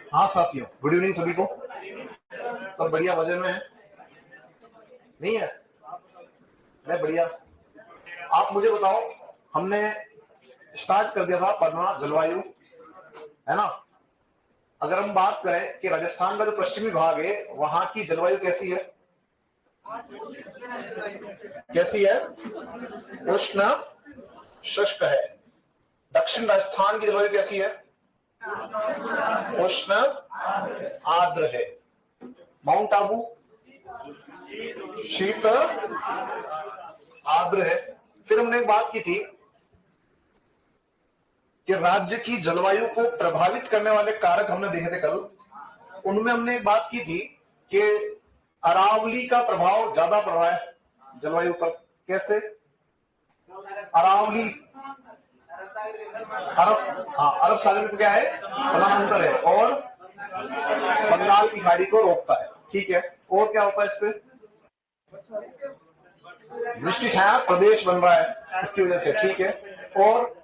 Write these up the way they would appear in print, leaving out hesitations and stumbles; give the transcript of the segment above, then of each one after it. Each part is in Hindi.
हाँ साथियों, गुड इवनिंग सभी को। सब बढ़िया, मजे में है? नहीं है? मैं बढ़िया। आप मुझे बताओ, हमने स्टार्ट कर दिया था पढ़ना जलवायु, है ना? अगर हम बात करें कि राजस्थान का जो पश्चिमी भाग है वहां की जलवायु कैसी है? कैसी है? उष्ण शुष्क है। दक्षिण राजस्थान की जलवायु कैसी है? उष्ण आर्द्र है। माउंट आबू शीत आर्द्र है। फिर हमने एक बात की थी कि राज्य की जलवायु को प्रभावित करने वाले कारक हमने देखे थे कल। उनमें हमने एक बात की थी कि अरावली का प्रभाव ज्यादा पड़ रहा है जलवायु पर। कैसे? अरावली अरब सागर से क्या है? समानांतर है और बंगाल की खाड़ी को रोकता है। ठीक है। और क्या होता है इससे? वृष्टि छाया प्रदेश बन रहा है इसकी वजह से। ठीक है। और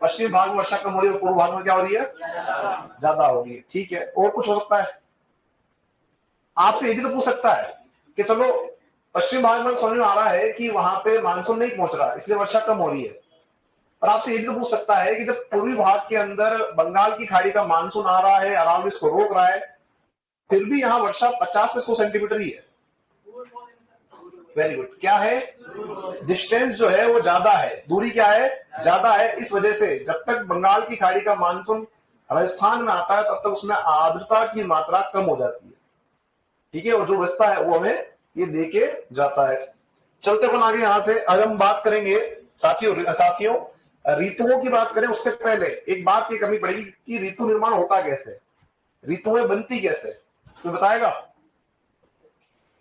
पश्चिमी भाग में वर्षा कम हो रही है और पूर्व भाग में क्या हो रही है? ज्यादा हो रही है। ठीक है। और कुछ हो सकता है? आपसे ये भी तो पूछ सकता है कि चलो पश्चिम भाग में समझ में आ रहा है कि वहां पे मानसून नहीं पहुंच रहा इसलिए वर्षा कम हो रही है, पर आपसे ये भी तो पूछ सकता है कि जब पूर्वी भाग के अंदर बंगाल की खाड़ी का मानसून आ रहा है, अरावली इसको रोक रहा है, फिर भी यहाँ वर्षा 50 से 100 सेंटीमीटर ही है। Very good. क्या है? डिस्टेंस जो है वो ज्यादा है, दूरी क्या है? ज्यादा है। इस वजह से जब तक बंगाल की खाड़ी का मानसून राजस्थान में आता है तब तक उसमें आर्द्रता की मात्रा कम हो जाती है। ठीक है। और जो बचता है वो हमें ये देके जाता है। चलते अपन आगे यहां से। अगर हम बात करेंगे साथियों ऋतुओं की बात करें उससे पहले एक बात की करनी पड़ेगी कि ऋतु निर्माण होता कैसे, ऋतुएं बनती कैसे, कोई बताएगा?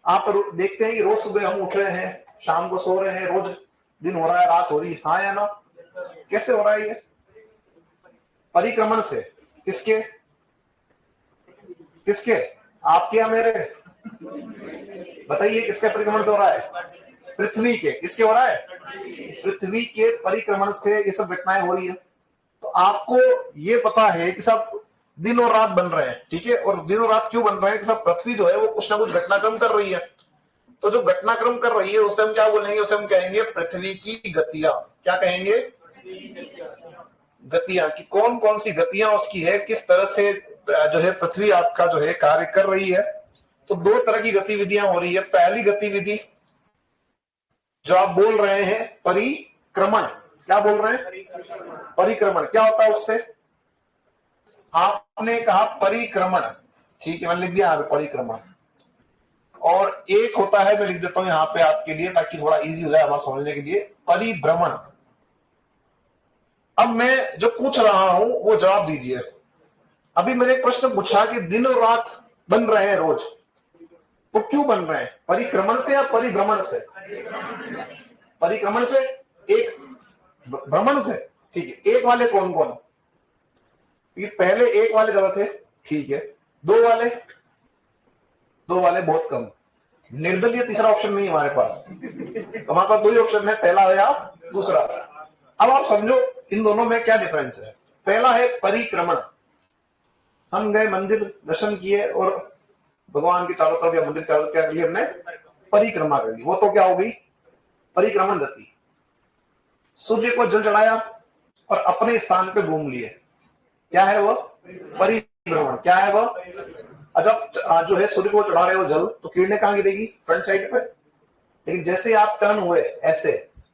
आप देखते हैं कि रोज सुबह हम उठ रहे हैं, शाम को सो रहे हैं, रोज दिन हो रहा है, रात हो रही है, हाँ या ना? कैसे हो रहा है ये? परिक्रमण से। किसके? किसके? आपके या मेरे? बताइए किसके परिक्रमण से हो रहा है? पृथ्वी के। किसके हो रहा है? पृथ्वी के परिक्रमण से ये सब घटनाएं हो रही है। तो आपको ये पता है कि सब दिन और रात बन रहे हैं। ठीक है। और दिन और रात क्यों बन रहे हैं? कि सब पृथ्वी जो है वो कुछ ना कुछ घटनाक्रम कर रही है। तो जो घटनाक्रम कर रही है उसे हम क्या बोलेंगे? उसे हम कहेंगे पृथ्वी की गतियां। क्या कहेंगे? गतियां। कि कौन कौन सी गतियां उसकी है, किस तरह से जो है पृथ्वी आपका जो है कार्य कर रही है। तो दो तरह की गतिविधियां हो रही है। पहली गतिविधि जो आप बोल रहे हैं परिक्रमण। क्या बोल रहे हैं? परिक्रमण। क्या होता है उससे? आपने कहा परिक्रमण। ठीक है, मैंने लिख दिया यहाँ पे परिक्रमण। और एक होता है, मैं लिख देता हूं यहां पे आपके लिए ताकि थोड़ा इजी हो जाए हमारा समझने के लिए, परिभ्रमण। अब मैं जो पूछ रहा हूं वो जवाब दीजिए। अभी मैंने एक प्रश्न पूछा कि दिन और रात बन रहे हैं रोज, तो क्यों बन रहे हैं? परिक्रमण से या परिभ्रमण से? परिक्रमण से। एक भ्रमण से। ठीक है। एक वाले कौन कौन? ये पहले एक वाले ज्यादा थे। ठीक है। दो वाले? दो वाले बहुत कम। निर्दलीय तीसरा ऑप्शन नहीं है हमारे पास। तो हमारे पास दो ही ऑप्शन है, पहला या दूसरा। अब आप समझो इन दोनों में क्या डिफरेंस है। पहला है परिक्रमण। हम गए मंदिर दर्शन किए और भगवान की चारों तरफ या मंदिर चारों तरफ क्या कर लिया हमने? परिक्रमा कर ली। वो तो क्या हो गई? परिक्रमण गति। सूर्य को जल चढ़ाया और अपने स्थान पे घूम लिए। क्या है वो? परिभ्रमण। क्या है वो? जब जो है सूर्य को चढ़ा रहे हो जल तो किरणें कहां गिरेगी? फ्रंट साइड पे। लेकिन जैसे आप टर्न हुए ऐसे,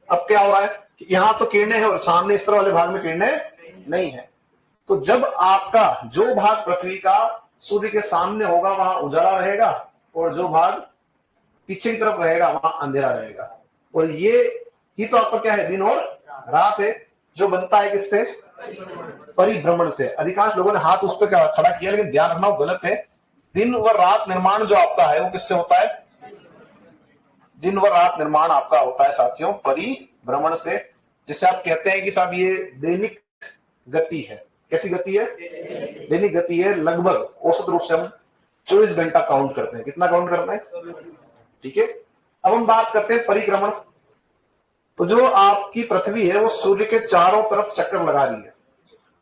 अब क्या हो रहा है? यहां तो किरणें हैं और सामने इस तरह वाले भाग में किरणें नहीं है। तो जब आपका जो भाग पृथ्वी का सूर्य के सामने होगा वहां उजाला रहेगा और जो भाग पीछे की तरफ रहेगा वहां अंधेरा रहेगा। और ये ही तो आपका क्या है? दिन और रात है, जो बनता है किससे? परिभ्रमण से। अधिकांश लोगों ने हाथ उस पर खड़ा किया, लेकिन ध्यान रखना वो गलत है। दिन व रात निर्माण जो आपका है वो किससे होता है? दिन व रात निर्माण आपका होता है साथियों परिभ्रमण से, जिसे आप कहते हैं कि साहब ये दैनिक गति है। कैसी गति है? दैनिक गति है। लगभग औसत रूप से हम 24 घंटा काउंट करते हैं। कितना काउंट करते हैं? ठीक है, अब हम बात करते हैं परिक्रमण। तो जो आपकी पृथ्वी है वो सूर्य के चारों तरफ चक्कर लगा रही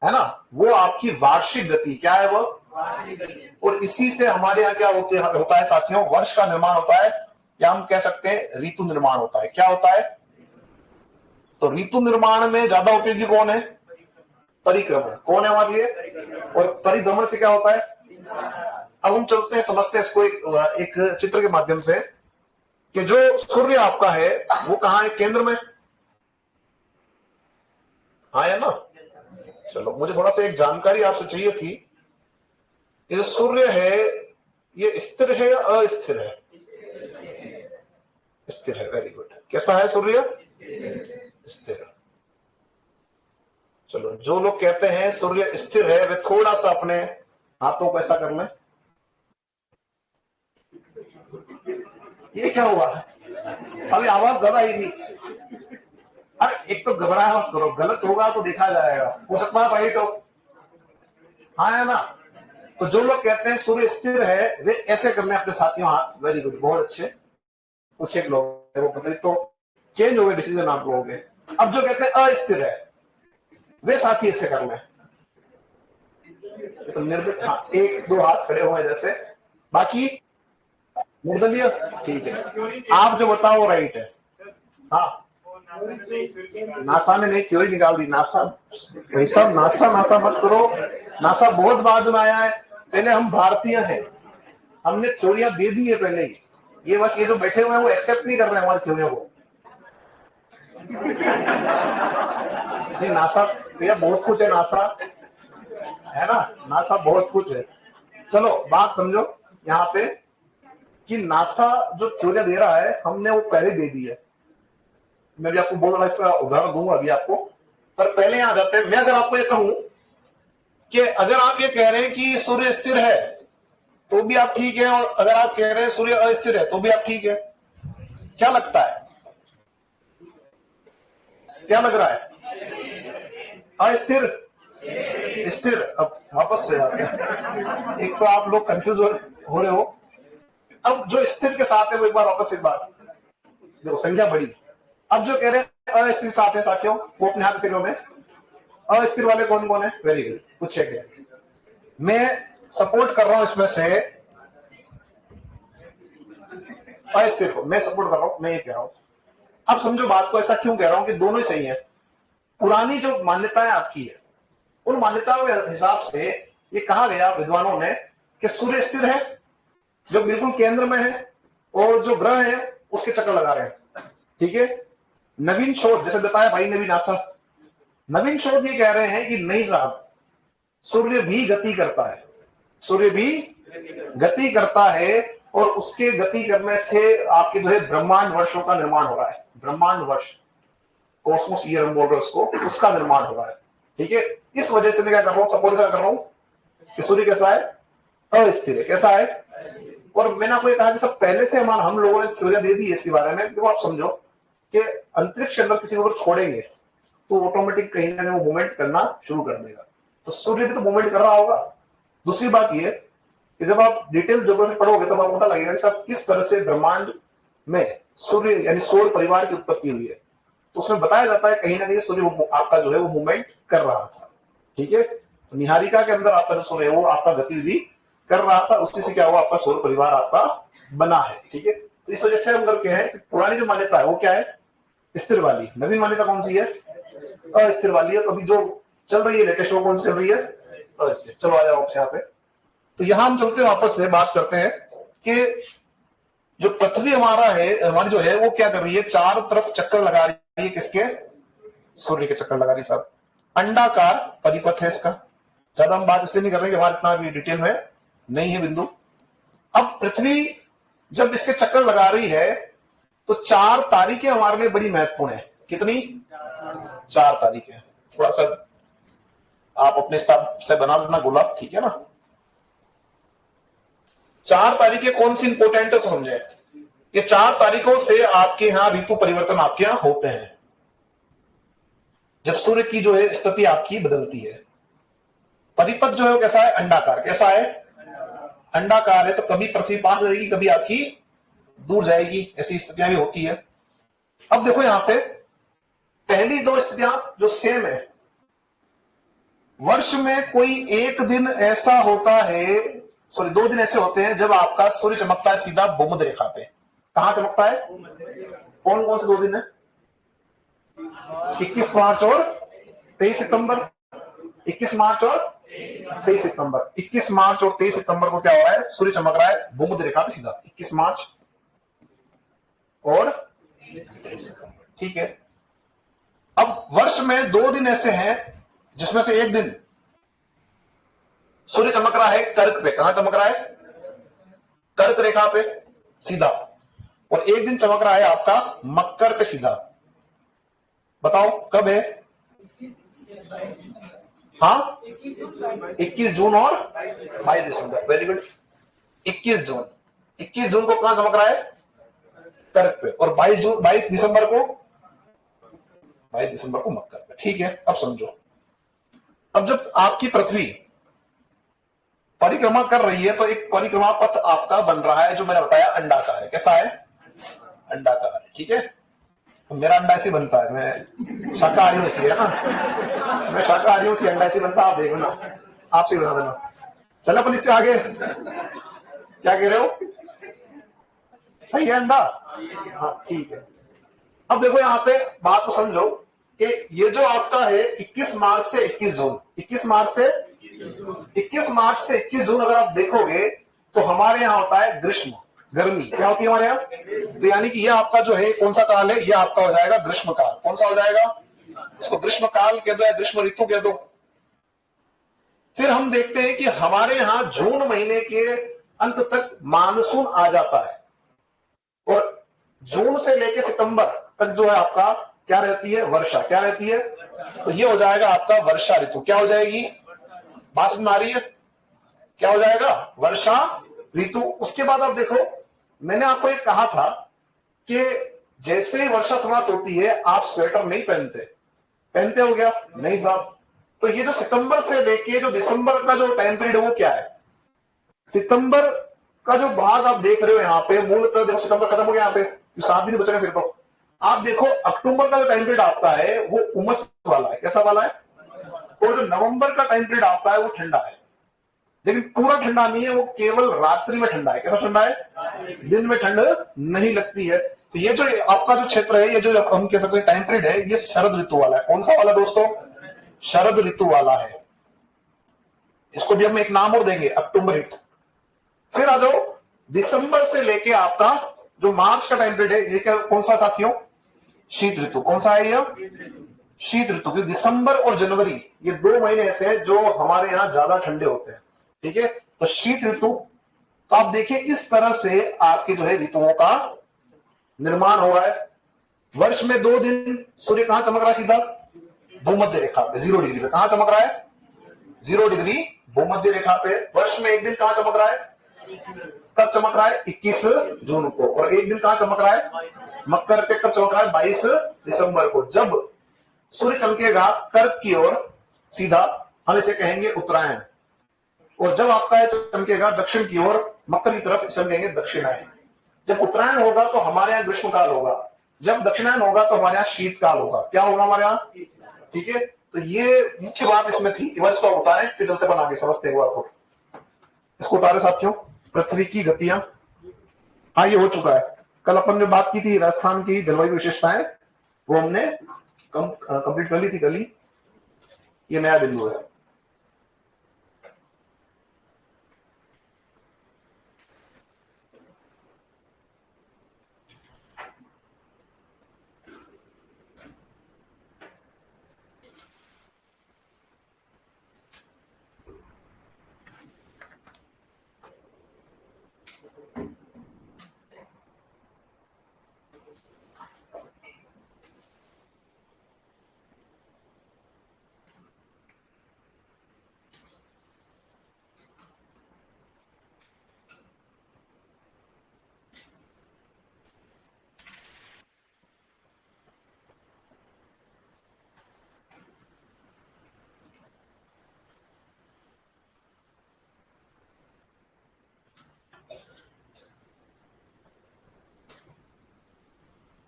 है ना, वो आपकी वार्षिक गति क्या है वो, और इसी से हमारे यहाँ क्या होता है साथियों, वर्ष का निर्माण होता है, या हम कह सकते हैं ऋतु निर्माण होता है। क्या होता है? तो ऋतु निर्माण में ज्यादा उपयोगी कौन है? परिक्रमण। कौन है हमारे लिए? और परिभ्रमण से क्या होता है? अब हम चलते हैं, समझते हैं इसको एक चित्र के माध्यम से, कि जो सूर्य आपका है वो कहां है? केंद्र में, हाँ है ना। चलो, मुझे थोड़ा सा एक जानकारी आपसे चाहिए थी। ये जो सूर्य है ये स्थिर है या अस्थिर है? स्थिर है, वेरी गुड। कैसा है सूर्य? स्थिर। चलो, जो लोग कहते हैं सूर्य स्थिर है वे थोड़ा सा अपने हाथों को ऐसा कर लें। ये क्या हुआ? अभी आवाज ज्यादा ही थी। अरे एक तो घबराया मत करो, गलत होगा तो देखा जाएगा, हो सकता है राइट हो, हाँ है ना। तो जो लोग कहते हैं सूर्य स्थिर है वे ऐसे कर लें अपने साथियों हाथ, वेरी गुड, बहुत अच्छे। कुछ एक लोग वो पता तो चेंज हो गए डिसीजन आप लोगों के। अब जो कहते हैं अस्थिर है वे साथी ऐसे कर लें। तो निर्दल, हाँ, एक दो हाथ खड़े हुए जैसे, बाकी निर्दलीय, ठीक है। आप जो बताओ राइट है। हाँ, नासा ने नई थ्योरी निकाल दी। नासा भाई साहब, नासा नासा मत करो, नासा बहुत बाद में आया है, पहले हम भारतीय हैं, हमने थ्योरियां दे दी है पहले ही। ये बस ये जो बैठे हुए हैं वो एक्सेप्ट नहीं कर रहे हैं हमारी थ्योरियों को। नहीं, नासा भैया बहुत कुछ है, नासा है ना, नासा बहुत कुछ है। चलो बात समझो यहाँ पे कि नासा जो थ्योरियां दे रहा है हमने वो पहले दे दी है। मैं भी आपको बहुत बड़ा इसका उदाहरण दूंगा अभी आपको, पर पहले यहां जाते हैं। मैं अगर आपको ये कहूं कि अगर आप ये कह रहे हैं कि सूर्य स्थिर है तो भी आप ठीक है, और अगर आप कह रहे हैं सूर्य अस्थिर है तो भी आप ठीक है, क्या लगता है? क्या लग रहा है? अस्थिर, स्थिर। अब वापस से आते हैं, एक तो आप लोग कंफ्यूज हो रहे हो। अब जो स्थिर के साथ है वो एक बार वापस, एक बार देखो संख्या बड़ी। अब जो कह रहे हैं अस्थिर साथ है साथियों, वो अपने हाथ से करो। अस्थिर वाले कौन कौन है? वेरी गुड, कुछ है। मैं सपोर्ट कर रहा हूं इसमें से अस्थिर को, मैं सपोर्ट कर रहा हूं, मैं ये कह रहा हूं। अब समझो बात को, ऐसा क्यों कह रहा हूं कि दोनों ही सही है। पुरानी जो मान्यताएं आपकी है उन मान्यताओं के हिसाब से ये कहा गया विद्वानों ने कि सूर्य स्थिर है, जो बिल्कुल केंद्र में है, और जो ग्रह है उसके चक्कर लगा रहे हैं, ठीक है। नवीन शोध, जैसे बताया भाई ने भी, नासा नवीन शोध ये कह रहे हैं कि नहीं साहब, सूर्य भी गति करता है, सूर्य भी गति करता है, और उसके गति करने से आपके जो है ब्रह्मांड वर्षों का निर्माण हो रहा है। ब्रह्मांड वर्ष, कॉस्मोस ईयर हम बोल रहे हैं उसको, उसका निर्माण हो रहा है, ठीक है। इस वजह से मैं क्या कर रहा हूं, सपोर्ट कर रहा हूं कि सूर्य कैसा है? अस्थिर है। कैसा है? और मैंने आपको कहा कि सब पहले से हम लोगों ने थ्योरियां दे दी है इसके बारे में। तो आप समझो कि अंतरिक्ष के अंदर किसी को छोड़ेंगे तो ऑटोमेटिक कहीं ना कहीं वो मूवमेंट करना शुरू कर देगा, तो सूर्य भी तो मूवमेंट कर रहा होगा। दूसरी बात ये कि जब आप डिटेल ज्योग्राफी पढ़ोगे तब आपको पता लगेगा कि सब किस तरह से ब्रह्मांड में सूर्य यानी सौर परिवार की उत्पत्ति हुई है। तो उसमें बताया जाता है कहीं ना कहीं सूर्य आपका जो है वो मूवमेंट कर रहा था, ठीक है। तो निहारिका के अंदर आपका जो सूर्य है वो आपका गतिविधि कर रहा था, उसी से क्या हुआ, आपका सौर परिवार आपका बना है, ठीक है। तो इस वजह से हम करके हैं कि पुरानी जो मान्यता है वो क्या है? स्थिर वाली। नवीन मान्यता कौन सी है? अस्थिर वाली है। तो अभी जो चल रही है लेटेस्ट वो कौन सी चल रही है? अस्थिर। चलो आ जाओ आपसे यहाँ पे। तो यहां हम चलते हैं, वापस से बात करते हैं कि जो पृथ्वी हमारा है, हमारी जो है वो क्या कर रही है? चारों तरफ चक्कर लगा रही है। किसके? सूर्य के चक्कर लगा रही है साहब। अंडाकार परिपथ है इसका, ज्यादा हम बात इसलिए नहीं कर रहे कि हमारे इतना भी डिटेल में नहीं है बिंदु। अब पृथ्वी जब इसके चक्कर लगा रही है तो 4 तारीखें हमारे लिए बड़ी महत्वपूर्ण है। कितनी? 4 तारीखें। थोड़ा सा आप अपने हिसाब से बना लेना गोला, ठीक है ना। 4 तारीखें कौन सी इंपोर्टेंट है समझे। ये 4 तारीखों से आपके यहां ऋतु परिवर्तन आपके यहां होते हैं, जब सूर्य की जो है स्थिति आपकी बदलती है। परिपथ जो है वो कैसा है? अंडाकार। कैसा है? अंडाकार है। तो कभी पृथ्वी पास रहेगी, कभी आपकी दूर जाएगी, ऐसी स्थितियां भी होती है। अब देखो यहां पे पहली दो स्थितियां जो सेम है, वर्ष में कोई एक दिन ऐसा होता है, सॉरी 2 दिन ऐसे होते हैं जब आपका सूर्य चमकता है सीधा भूमध्य रेखा पे। कहां चमकता है? कौन कौन से 2 दिन है? 21 मार्च और 23 सितंबर। 21 मार्च और 23 सितंबर। 21 मार्च और 23 सितंबर को क्या हो रहा है? सूर्य चमक रहा है भूमध्य रेखा पे सीधा। 21 मार्च और 23 सितंबर, ठीक है। अब वर्ष में 2 दिन ऐसे हैं जिसमें से एक दिन सूर्य चमक रहा है कर्क पे। कहां चमक रहा है? कर्क रेखा पे सीधा। और एक दिन चमक रहा है आपका मकर पे सीधा। बताओ कब है? हाँ, 21 जून और 22 दिसंबर। Very good. 21 जून, 21 जून को कहां चमक रहा है? कर्क पे। और 22 दिसंबर को, 22 दिसंबर को मकर पे। ठीक है, अब समझो। अब जब आपकी पृथ्वी परिक्रमा कर रही है तो एक परिक्रमा पथ आपका बन रहा है जो मैंने बताया अंडाकार है। कैसा है? अंडाकार है, ठीक है। तो मेरा अंडा ऐसे बनता है, मैं शाकाहारी हूं इसलिए ना, मैं शाकाहारी हूं इसलिए अंडा ऐसे बनता। आप देखो ना, आपसे बना देना। चलो अपन इससे आगे, क्या कह रहे हो? सही है अंडा? हाँ ठीक है। अब देखो यहाँ पे बात को समझो कि ये जो आपका है 21 मार्च से 21 जून, 21 मार्च से 21 मार्च से 21 जून अगर आप देखोगे तो हमारे यहाँ होता है ग्रीष्म, गर्मी। क्या होती है हमारे यहाँ? तो यानी कि ये आपका जो है कौन सा काल है? ये आपका हो जाएगा ग्रीष्म काल। कौन सा हो जाएगा? इसको ग्रीष्म काल कह दो या ग्रीष्म ऋतु कह दो। फिर हम देखते हैं कि हमारे यहाँ जून महीने के अंत तक मानसून आ जाता है और जून से लेकर सितंबर तक जो है आपका क्या रहती है? वर्षा। क्या रहती है? तो ये हो जाएगा आपका वर्षा ऋतु। क्या हो जाएगी? बात समझ आ रही है? क्या हो जाएगा? वर्षा ऋतु। उसके बाद आप देखो, मैंने आपको एक कहा था कि जैसे ही वर्षा समाप्त होती है आप स्वेटर नहीं पहनते, पहनते हो क्या? नहीं साहब। तो ये जो सितंबर से लेके जो दिसंबर का जो टाइम पीरियड है वो क्या है? सितंबर का जो भाग आप देख रहे हो यहाँ पे, मूलतः देखो सितंबर खत्म हो गया यहाँ पे, 7 दिन बच रहे फिर तो। आप देखो अक्टूबर का जो टाइम पीरियड आता है वो उमस वाला है। कैसा वाला है? और जो नवंबर का टाइम पीरियड आता है वो ठंडा है, लेकिन पूरा ठंडा नहीं है, वो केवल रात्रि में ठंडा है। कैसा ठंडा है? दिन में ठंड नहीं लगती है। तो ये जो आपका जो क्षेत्र है, ये जो हम कह सकते हैं टाइम पीरियड है, ये शरद ऋतु वाला है। कौन सा वाला दोस्तों? शरद ऋतु वाला है। इसको भी हम एक नाम और देंगे, अक्टूबर ऋतु। फिर आ जाओ दिसंबर से लेके आपका जो मार्च का टाइम पीरियड है, ये क्या कौन सा साथियों? शीत ऋतु। कौन सा है ये? शीत ऋतु। दिसंबर और जनवरी ये 2 महीने ऐसे हैं जो हमारे यहाँ ज्यादा ठंडे होते हैं, ठीक है। तो शीत ऋतु। तो आप देखिए इस तरह से आपके जो है ऋतुओं का निर्माण हो रहा है। वर्ष में 2 दिन सूर्य कहां चमक रहा है? सीधा भूमध्य रेखा पे 0 डिग्री पे। कहां चमक रहा है? 0 डिग्री भूमध्य रेखा पे। वर्ष में एक दिन कहां चमक रहा है? कब चमक रहा है? 21 जून को। और एक दिन कहां चमक रहा है? मकर पे। कब चमक रहा है? 22 दिसंबर को। जब सूर्य चमकेगा कर्क की ओर सीधा, हम इसे कहेंगे उत्तरायण। और जब आपका चमकेगा दक्षिण की ओर मकर की तरफ, इसे हम कहेंगे दक्षिणायन। जब उत्तरायण होगा तो हमारे यहाँ ग्रीष्मकाल होगा, जब दक्षिणायन होगा तो हमारे यहाँ शीतकाल होगा। क्या होगा हमारे यहाँ? ठीक है। तो ये मुख्य बात इसमें थी। इवर्स को उतारे फिर चलते बना के समझते हुआ। तो इसको उतारे साथियों, पृथ्वी की गतियां। हाँ ये हो चुका है। कल अपन ने बात की थी राजस्थान की जलवायु विशेषताएं, वो हमने कंप्लीट कर ली थी कल ही। ये नया बिंदु है।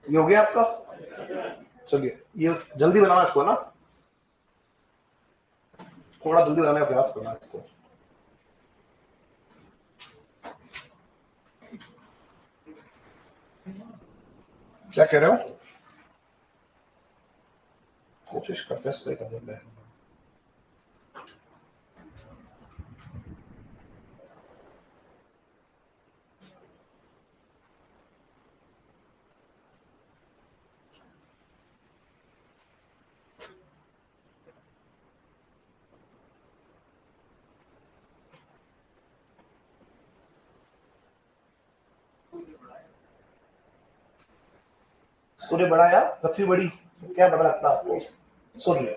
ये हो गया आपका। चलिए ये जल्दी बनाना इसको ना, थोड़ा जल्दी बनाने का प्रयास करना इसको। क्या कह रहे हो? कोशिश करते हैं सही कर देते हैं। सूर्य बड़ा या पृथ्वी बड़ी, क्या बड़ा लगता है आपको? सूर्य।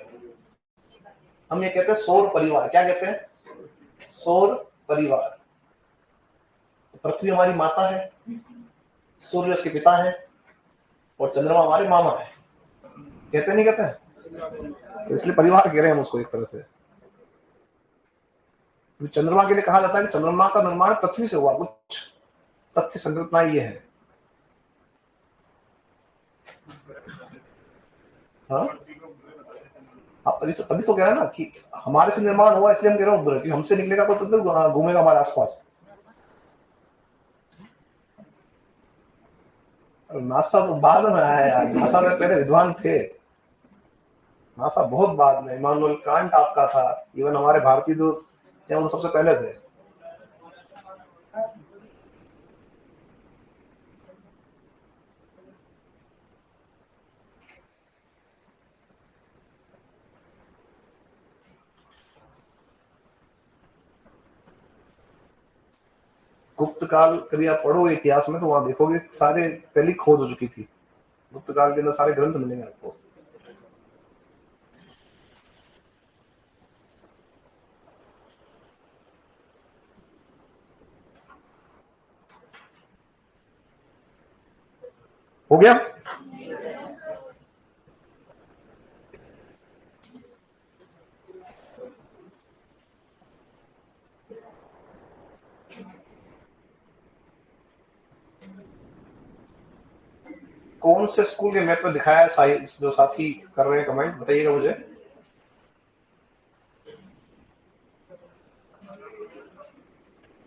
हम ये कहते हैं सौर परिवार। क्या कहते हैं? सौर परिवार। पृथ्वी हमारी माता है, सूर्य उसके पिता है, और चंद्रमा हमारे मामा है। कहते नहीं कहते हैं? तो इसलिए परिवार कह रहे हैं हम उसको एक तरह से। चंद्रमा के लिए कहा जाता है कि चंद्रमा का निर्माण पृथ्वी से हुआ, कुछ तथ्य संकल्पना ये है। हाँ, तभी तो कह रहे हैं ना कि हमारे से निर्माण हुआ, इसलिए हम कह रहे हैं कि हमसे निकलेगा तो घूमेगा हमारे आसपास। नासा तो बाद में आया यार, नासा से पहले विद्वान थे। नासा बहुत बाद में, इमानुएल कांट आपका था, इवन हमारे भारतीय जो थे वो सबसे पहले थे। गुप्त काल कभी आप पढ़ोगे इतिहास में तो वहां देखोगे सारे पहली खोज हो चुकी थी। गुप्त काल के अंदर सारे ग्रंथ मिलेंगे आपको। हो गया? कौन से स्कूल के मैप में दिखाया है जो साथी कर रहे हैं कमेंट, बताइएगा मुझे।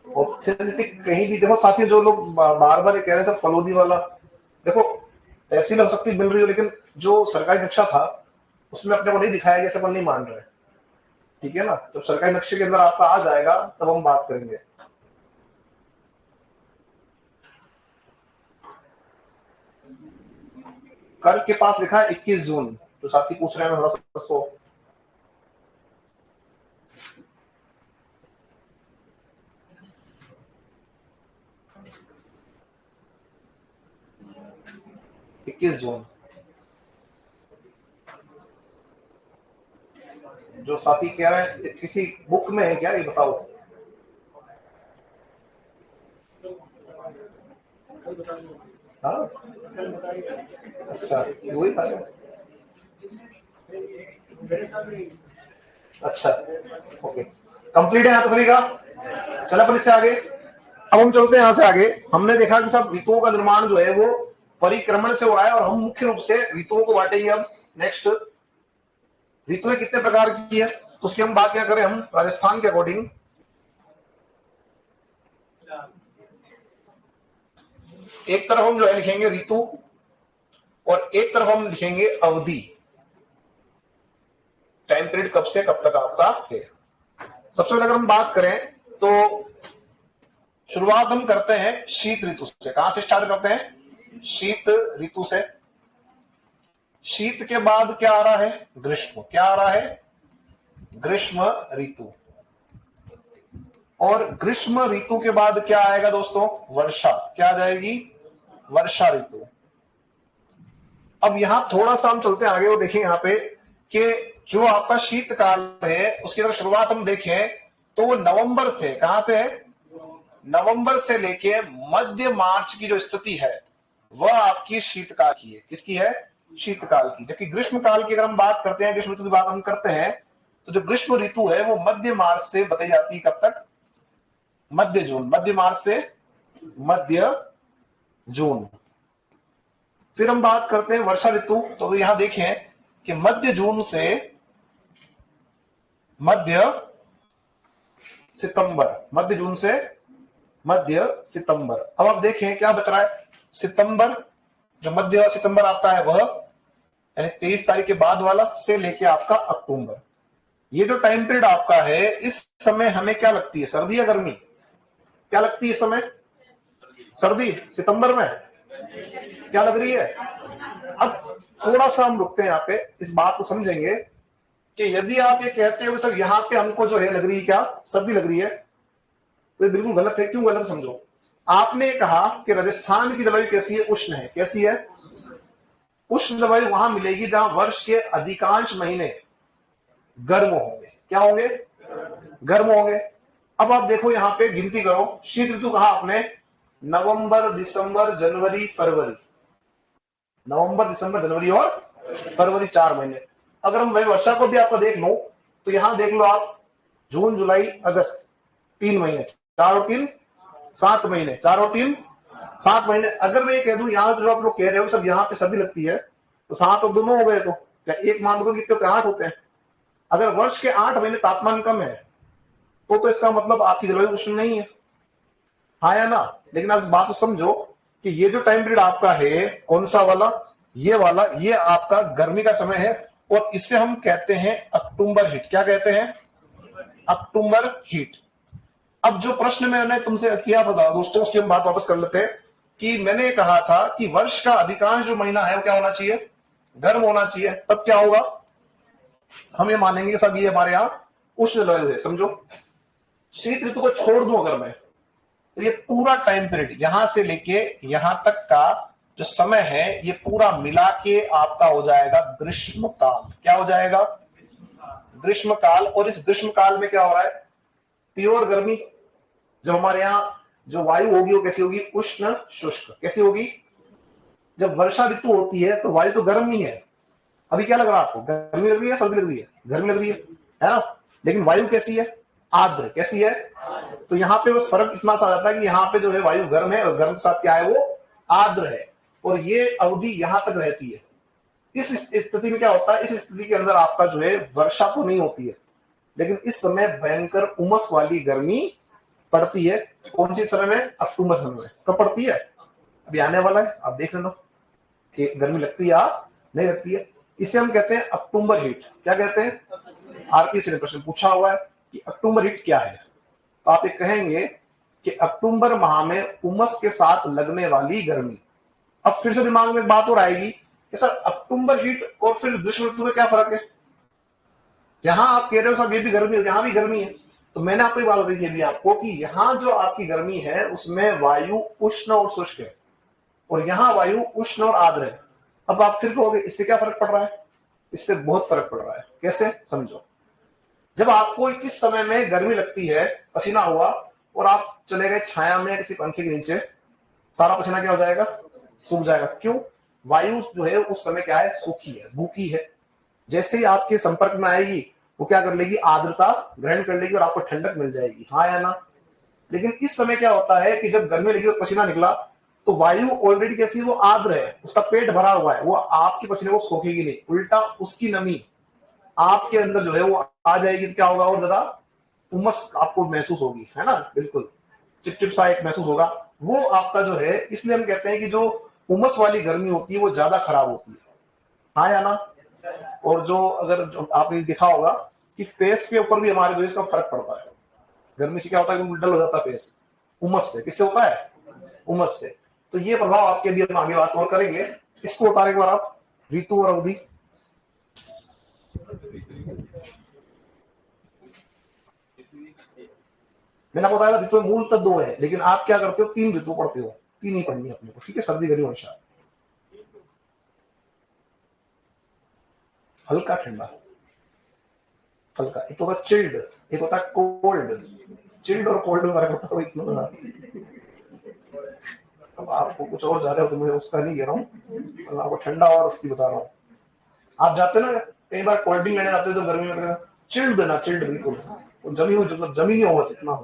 ऑथेंटिक कहीं भी देखो साथी, जो लोग बार बार कह रहे हैं फलोदी वाला, देखो ऐसी लग सकती मिल रही हो, लेकिन जो सरकारी नक्शा था उसमें अपने को नहीं दिखाया गया, अपन नहीं मान रहे। ठीक है ना, तो सरकारी नक्शे के अंदर आपका आ जाएगा तब हम बात करेंगे। कल के पास लिखा है 21 जून, तो साथी पूछ रहे हैं थोड़ा सा उसको। इक्कीस जून जो साथी कह रहे हैं किसी बुक में है क्या, ये बताओ। हाँ अच्छा, वही था क्या? अच्छा ओके, कंप्लीट है यहाँ तो सभी का। चलो अपन इससे आगे, अब हम चलते हैं यहाँ से आगे। हमने देखा कि सब ऋतुओं का निर्माण जो है वो परिक्रमण से हो रहा है, और हम मुख्य रूप से ऋतुओं को बांटेंगे। अब नेक्स्ट, ऋतुएं कितने प्रकार की है, तो उसकी हम बात क्या करें, हम राजस्थान के अकॉर्डिंग एक तरफ हम जो है लिखेंगे ऋतु, और एक तरफ हम लिखेंगे अवधि, टाइम पीरियड कब से कब तक आपका है। सबसे पहले अगर हम बात करें तो शुरुआत हम करते हैं शीत ऋतु से। कहां से स्टार्ट करते हैं? शीत ऋतु से। शीत के बाद क्या आ रहा है? ग्रीष्म। क्या आ रहा है? ग्रीष्म ऋतु। और ग्रीष्म ऋतु के बाद क्या आएगा दोस्तों? वर्षा। क्या आ जाएगी? वर्षा ऋतु। अब यहां थोड़ा सा हम चलते हैं आगे, वो देखें यहां पे कि जो आपका शीतकाल है उसकी अगर शुरुआत हम देखें तो वो नवंबर से, कहां से है? नवंबर से लेके मध्य मार्च की जो स्थिति है वह आपकी शीतकाल की है। किसकी है? शीतकाल की। जबकि ग्रीष्म काल की अगर हम बात करते हैं, ग्रीष्म ऋतु की बात हम करते हैं, तो जो ग्रीष्म ऋतु है वो मध्य मार्च से बताई जाती है। कब तक? मध्य जून। मध्य मार्च से मध्य जून। फिर हम बात करते हैं वर्षा ऋतु। तो यहां देखें कि मध्य जून से मध्य सितंबर, मध्य जून से मध्य सितंबर। अब आप देखें क्या बच रहा है, सितंबर, जो मध्य सितंबर आता है वह यानी 23 तारीख के बाद वाला से लेके आपका अक्टूबर। ये जो टाइम पीरियड आपका है, इस समय हमें क्या लगती है, सर्दी या गर्मी? क्या लगती है इस समय? सर्दी। सितंबर में क्या लग रही है? अब थोड़ा सा हम रुकते हैं यहाँ पे, इस बात को समझेंगे कि यदि आप ये कहते हो सर यहाँ पे हमको जो है लग रही है क्या, सर्दी लग रही है, तो ये बिल्कुल गलत है। क्यों गलत, समझो। आपने कहा कि राजस्थान की जलवायु कैसी है, उष्ण है। कैसी है? उष्ण जलवायु वहां मिलेगी जहां वर्ष के अधिकांश महीने गर्म होंगे। क्या होंगे? गर्म होंगे। अब आप देखो यहाँ पे गिनती करो, शीत ऋतु कहा आपने नवंबर, दिसंबर, जनवरी, फरवरी। नवंबर, दिसंबर, जनवरी और फरवरी, 4 महीने। अगर हम वर्षा को भी आपका देख लो तो यहां देख लो आप, जून, जुलाई, अगस्त, 3 महीने, 4 और 3 7 महीने, 4 और 3 7 महीने। अगर मैं ये कह दूं यहाँ जो आप लोग कह रहे हो सब यहाँ पे सर्दी लगती है, तो 7 और दोनों हो गए, तो क्या एक मान लो कितने 8 होते हैं। अगर वर्ष के 8 महीने तापमान कम है तो इसका मतलब आपकी जलवायु उष्ण नहीं है, हाँ या ना? लेकिन आप बात को समझो कि ये जो टाइम पीरियड आपका है, कौन सा वाला, ये वाला, ये आपका गर्मी का समय है और इसे हम कहते हैं अक्टूबर हीट। क्या कहते हैं? अक्टूबर हीट। अब जो प्रश्न मैंने तुमसे किया था दोस्तों, उसकी हम बात वापस कर लेते हैं कि मैंने कहा था कि वर्ष का अधिकांश जो महीना है वो क्या होना चाहिए, गर्म होना चाहिए। तब क्या होगा, हम ये मानेंगे सब ये हमारे यहाँ उष्ण जलवायु है। समझो, शीत ऋतु को छोड़ दूं अगर मैं, तो ये पूरा टाइम पीरियड यहां से लेके यहां तक का जो समय है, ये पूरा मिला के आपका हो जाएगा ग्रीष्म काल। क्या हो जाएगा? ग्रीष्म काल। और इस ग्रीष्म काल में क्या हो रहा है, प्योर गर्मी। जो हमारे यहाँ जो वायु होगी वो कैसी होगी, उष्ण शुष्क। कैसी होगी? जब वर्षा ऋतु होती है तो वायु तो गर्म ही है। अभी क्या लग रहा है आपको, गर्मी लग रही है, सर्दी लग रही है? गर्मी लग रही है ना? लेकिन वायु कैसी है, आर्द्र। कैसी है? तो यहाँ पे बस फर्क इतना सा जाता है कि यहाँ पे जो है वायु गर्म है और गर्म के साथ क्या है, वो आर्द्र है। और ये अवधि यहां तक रहती है। इस स्थिति में क्या होता है, इस स्थिति के अंदर आपका जो है वर्षा तो नहीं होती है, लेकिन इस समय भयंकर उमस वाली गर्मी पड़ती है। कौन सी समय में? अक्टूबर समय में। कब पड़ती है? अभी आने वाला है, आप देख लेना कि गर्मी लगती है या नहीं लगती है। इसे हम कहते हैं अक्टूबर हीट। क्या कहते हैं? आरपीसी ने प्रश्न पूछा हुआ है कि अक्टूबर हीट क्या है, तो आप ये कहेंगे कि अक्टूबर माह में उमस के साथ लगने वाली गर्मी। अब फिर से दिमाग में एक बात और आएगी कि सर अक्टूबर हीट और फिर ग्रीष्म ऋतु में क्या फर्क है? यहां आप कह रहे हो सर ये भी गर्मी है, यहां भी गर्मी है। तो मैंने आपको एक बात बताई थी अभी आपको कि यहां जो आपकी गर्मी है उसमें वायु उष्ण और शुष्क है और यहां वायु उष्ण और आर्द्र है। अब आप फिर कहोगे इससे क्या फर्क पड़ रहा है? इससे बहुत फर्क पड़ रहा है। कैसे? समझो, जब आपको किस समय में गर्मी लगती है, पसीना हुआ और आप चले गए छाया में किसी पंखे के नीचे, सारा पसीना क्या हो जाएगा, सूख जाएगा। क्यों? वायु जो है उस समय क्या है, सूखी है, भूखी है। जैसे ही आपके संपर्क में आएगी वो क्या कर लेगी, आर्द्रता ग्रहण कर लेगी और आपको ठंडक मिल जाएगी, हाँ या ना? लेकिन इस समय क्या होता है कि जब गर्मी लगी और पसीना निकला तो वायु ऑलरेडी कैसी है, वो आर्द्र है, उसका पेट भरा हुआ है, वो आपके पसीने को सोखेगी नहीं, उल्टा उसकी नमी आपके अंदर जो है वो आ जाएगी। तो क्या होगा, और ज्यादा उमस आपको महसूस होगी, है ना? बिल्कुल चिपचिप सा एक महसूस होगा वो आपका जो है। इसलिए हम कहते हैं कि जो उमस वाली गर्मी होती है वो ज्यादा खराब होती है, हाँ या ना? और जो अगर जो आपने देखा होगा कि फेस के ऊपर भी हमारे जो इसका फर्क पड़ता है। गर्मी से क्या होता है, डल हो जाता है फेस, उमस से। किससे होता है? उमस से। तो ये प्रभाव आपके भी हम आगे बात और करेंगे। इसको उतारे एक बार आप, ऋतु और अवधि। मैंने आपको बताया ऋतु मूल तक 2 है, लेकिन आप क्या करते हो, 3 ऋतु पढ़ते हो, 3 ही पढ़नी है अपने को, ठीक है? सर्दी, गर्मी, वर्षा। हल्का ठंडा, हल्का। एक होता चिल्ड, एक होता कोल्ड। चिल्ड और कोल्ड में फर्क होता है इतना बड़ा। अब आपको कुछ और जा रहे हो तो मैं उसका नहीं कह रहा हूँ, आपको ठंडा और उसकी बता रहा हूँ। आप जाते ना कई बार कोल्ड ड्रिंक लेने जाते हो तो गर्मी में चिल्ड देना, चिल्ड बिल्कुल जमी हुई, मतलब जमी नहीं होगा इतना।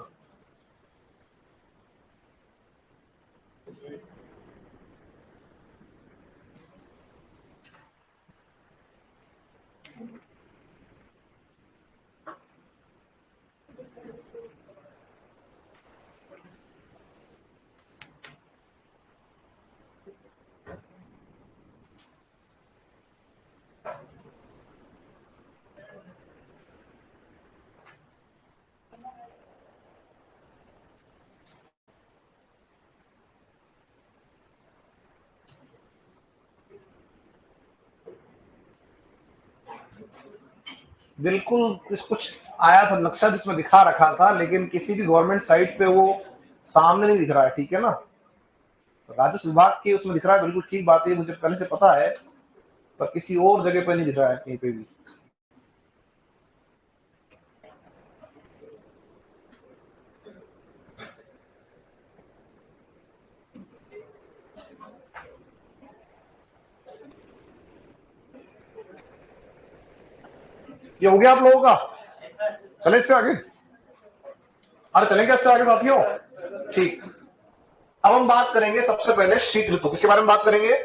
बिल्कुल कुछ आया था नक्शा जिसमें दिखा रखा था, लेकिन किसी भी गवर्नमेंट साइट पे वो सामने नहीं दिख रहा है, ठीक है ना। राजस्व विभाग के उसमें दिख रहा है, बिल्कुल ठीक बात है, मुझे पहले से पता है, पर किसी और जगह पे नहीं दिख रहा है कहीं पे भी। ये हो गया आप लोगों का? चले इससे आगे? अरे चलेंगे इससे आगे साथियों? ठीक। अब हम बात करेंगे सबसे पहले शीत ऋतु। किसके बारे में बात करेंगे?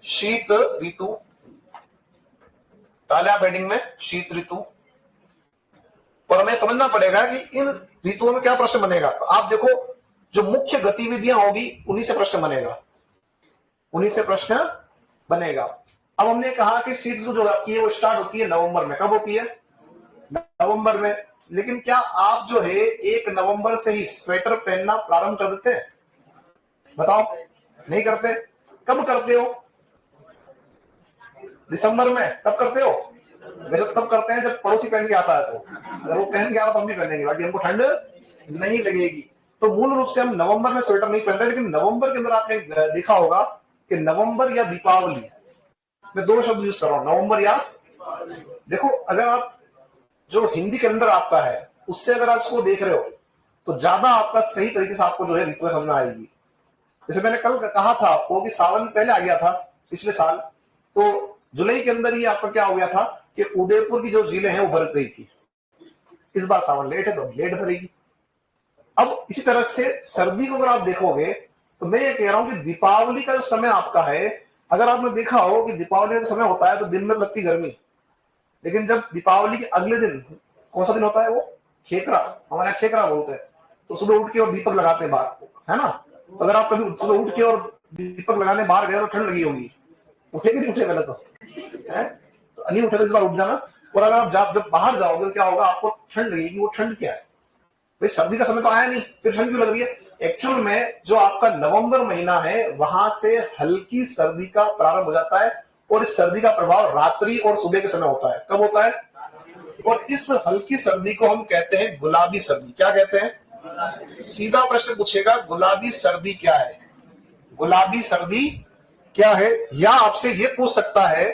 शीत ऋतु। डाले आप हेडिंग में शीत ऋतु। और हमें समझना पड़ेगा कि इन ऋतुओं में क्या प्रश्न बनेगा। तो आप देखो, जो मुख्य गतिविधियां होगी उन्हीं से प्रश्न बनेगा, उन्हीं से प्रश्न बनेगा। अब हमने कहा कि शीत ऋतु जो आपकी है वो स्टार्ट होती है नवंबर में। कब होती है? नवंबर में। लेकिन क्या आप जो है 1 नवंबर से ही स्वेटर पहनना प्रारंभ कर देते हैं? बताओ, नहीं करते। कब करते हो? दिसंबर में। कब करते हो? वैसे तब करते हैं जब पड़ोसी पहन के आता है, तो अगर वो पहन के आ रहा तो हम भी पहनेंगे, बाकी हमको ठंड नहीं लगेगी। तो मूल रूप से हम नवंबर में स्वेटर नहीं पहन रहे, लेकिन नवंबर के अंदर आपने देखा होगा कि नवंबर या दीपावली, मैं दो शब्द यूज कर रहा हूं, नवंबर या। देखो, अगर आप जो हिंदी कैलेंडर आपका है उससे अगर आप इसको देख रहे हो तो ज्यादा आपका सही तरीके से आपको जो है ऋतु समझ में आएगी। जैसे मैंने कल कहा था आपको कि सावन पहले आ गया था पिछले साल, तो जुलाई के अंदर ही आपका क्या हो गया था कि उदयपुर की जो झीलें हैं वो भर गई थी। इस बार सावन लेट है तो लेट भरेगी। अब इसी तरह से सर्दी को अगर आप देखोगे तो मैं ये कह रहा हूं कि दीपावली का जो समय आपका है, अगर आपने देखा हो कि दीपावली का समय होता है तो दिन में लगती गर्मी, लेकिन जब दीपावली के अगले दिन कौन सा दिन होता है वो? खेकरा, हमारे यहाँ खेकरा बोलते हैं। तो सुबह उठ के और दीपक लगाते हैं बाहर, है ना। तो अगर आप कभी सुबह उठ के और दीपक लगाने बाहर गए तो ठंड लगी होगी, उठे कि नहीं उठे? पहले तो है, तो नहीं उठे तो इस बार उठ जाना। और अगर आप जब बाहर जाओगे तो क्या होगा, आपको ठंड लगेगी। वो ठंड क्या है भाई? सर्दी का समय तो आया नहीं, फिर ठंड क्यों लग रही है? एक्चुअल में जो आपका नवंबर महीना है वहां से हल्की सर्दी का प्रारंभ हो जाता है, और इस सर्दी का प्रभाव रात्रि और सुबह के समय होता है। कब होता है? और इस हल्की सर्दी को हम कहते हैं गुलाबी सर्दी। क्या कहते हैं? सीधा प्रश्न पूछेगा, गुलाबी सर्दी क्या है? गुलाबी सर्दी क्या है? या आपसे यह पूछ सकता है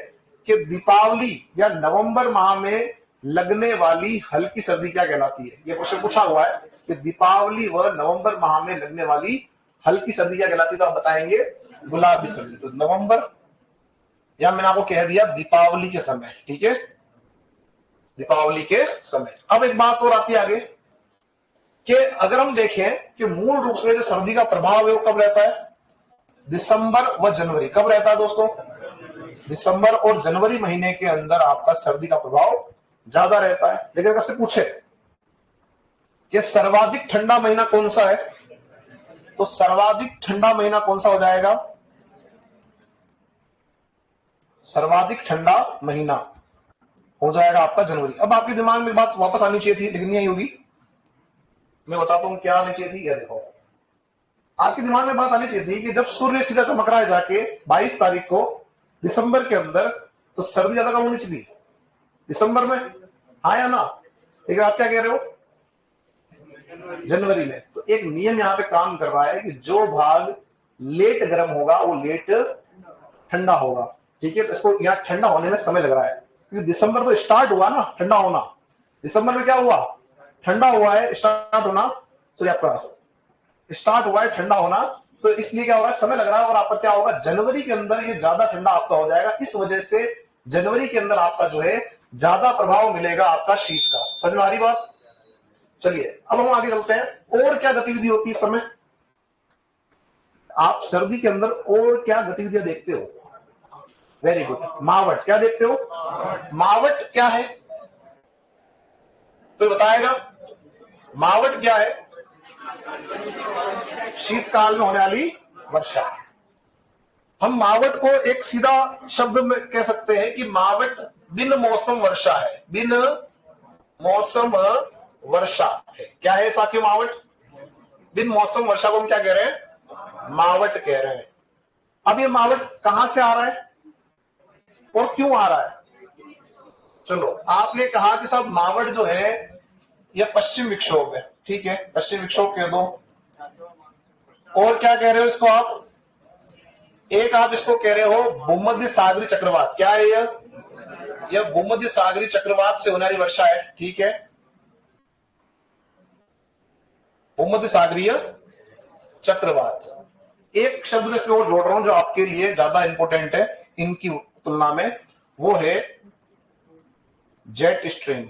कि दीपावली या नवंबर माह में लगने वाली हल्की सर्दी क्या कहलाती है? यह क्वेश्चन पूछा हुआ है कि दीपावली व नवंबर माह में लगने वाली हल्की सर्दी क्या कहलाती है, तो आप बताएंगे गुलाबी सर्दी। तो नवंबर, या मैंने आपको कह दिया दीपावली के समय, ठीक है, दीपावली के समय। अब एक बात और आती है आगे कि अगर हम देखें कि मूल रूप से जो सर्दी का प्रभाव है वो कब रहता है? दिसंबर व जनवरी। कब रहता है दोस्तों? दिसंबर और जनवरी महीने के अंदर आपका सर्दी का प्रभाव ज्यादा रहता है। लेकिन अगर से पूछे कि सर्वाधिक ठंडा महीना कौन सा है, तो सर्वाधिक ठंडा महीना कौन सा हो जाएगा? सर्वाधिक ठंडा महीना हो जाएगा आपका जनवरी। अब आपके दिमाग में बात वापस आनी चाहिए थी, लेकिन नहीं आई होगी। मैं बताता हूं क्या आनी चाहिए थी। यह देखो, आपके दिमाग में बात आनी चाहिए थी कि जब सूर्य सीधा चमक रहा है जाके 22 तारीख को दिसंबर के अंदर, तो सर्दी ज्यादा कम होनी चाहिए दिसंबर में, हाँ या ना? लेकिन आप क्या कह रहे हो? जनवरी में। तो एक नियम यहां पे काम कर रहा है कि जो भाग लेट गर्म होगा वो लेट ठंडा होगा, ठीक है। तो इसको यहां ठंडा होने में समय लग रहा है, क्योंकि दिसंबर तो स्टार्ट हुआ ना ठंडा होना। दिसंबर में क्या हुआ? ठंडा हुआ है, स्टार्ट होना, तो आपका स्टार्ट हुआ है ठंडा होना, तो इसलिए क्या होगा, समय लग रहा है। और आपका क्या होगा, जनवरी के अंदर ये ज्यादा ठंडा आपका हो जाएगा। इस वजह से जनवरी के अंदर आपका जो है ज्यादा प्रभाव मिलेगा आपका शीत का। समझ में आ रही बात? चलिए अब हम आगे चलते हैं। और क्या गतिविधि होती है इस समय? आप सर्दी के अंदर और क्या गतिविधियां देखते हो? वेरी गुड, मावट। क्या देखते हो? मावट क्या है, तो बताएगा मावट क्या है? शीतकाल में होने वाली वर्षा। हम मावट को एक सीधा शब्द में कह सकते हैं कि मावट बिन मौसम वर्षा है। बिन मौसम वर्षा है। क्या है साथियों मावट? बिन मौसम वर्षा को हम क्या कह रहे हैं? मावट कह रहे हैं। अब ये मावट कहां से आ रहा है और क्यों आ रहा है? चलो, आपने कहा कि साहब मावट जो है यह पश्चिम विक्षोभ है, ठीक है, पश्चिम विक्षोभ कह दो। और क्या कह रहे हो इसको आप? एक आप इसको कह रहे हो भूमध्य सागरीय चक्रवात। क्या है यह भूमध्य सागरीय चक्रवात से होने वाली वर्षा है, ठीक है, भूमध्य सागरीय चक्रवात। एक शब्द में इसमें और जोड़ रहा हूं जो आपके लिए ज्यादा इंपॉर्टेंट है इनकी तुलना में, वो है जेट स्ट्रीम।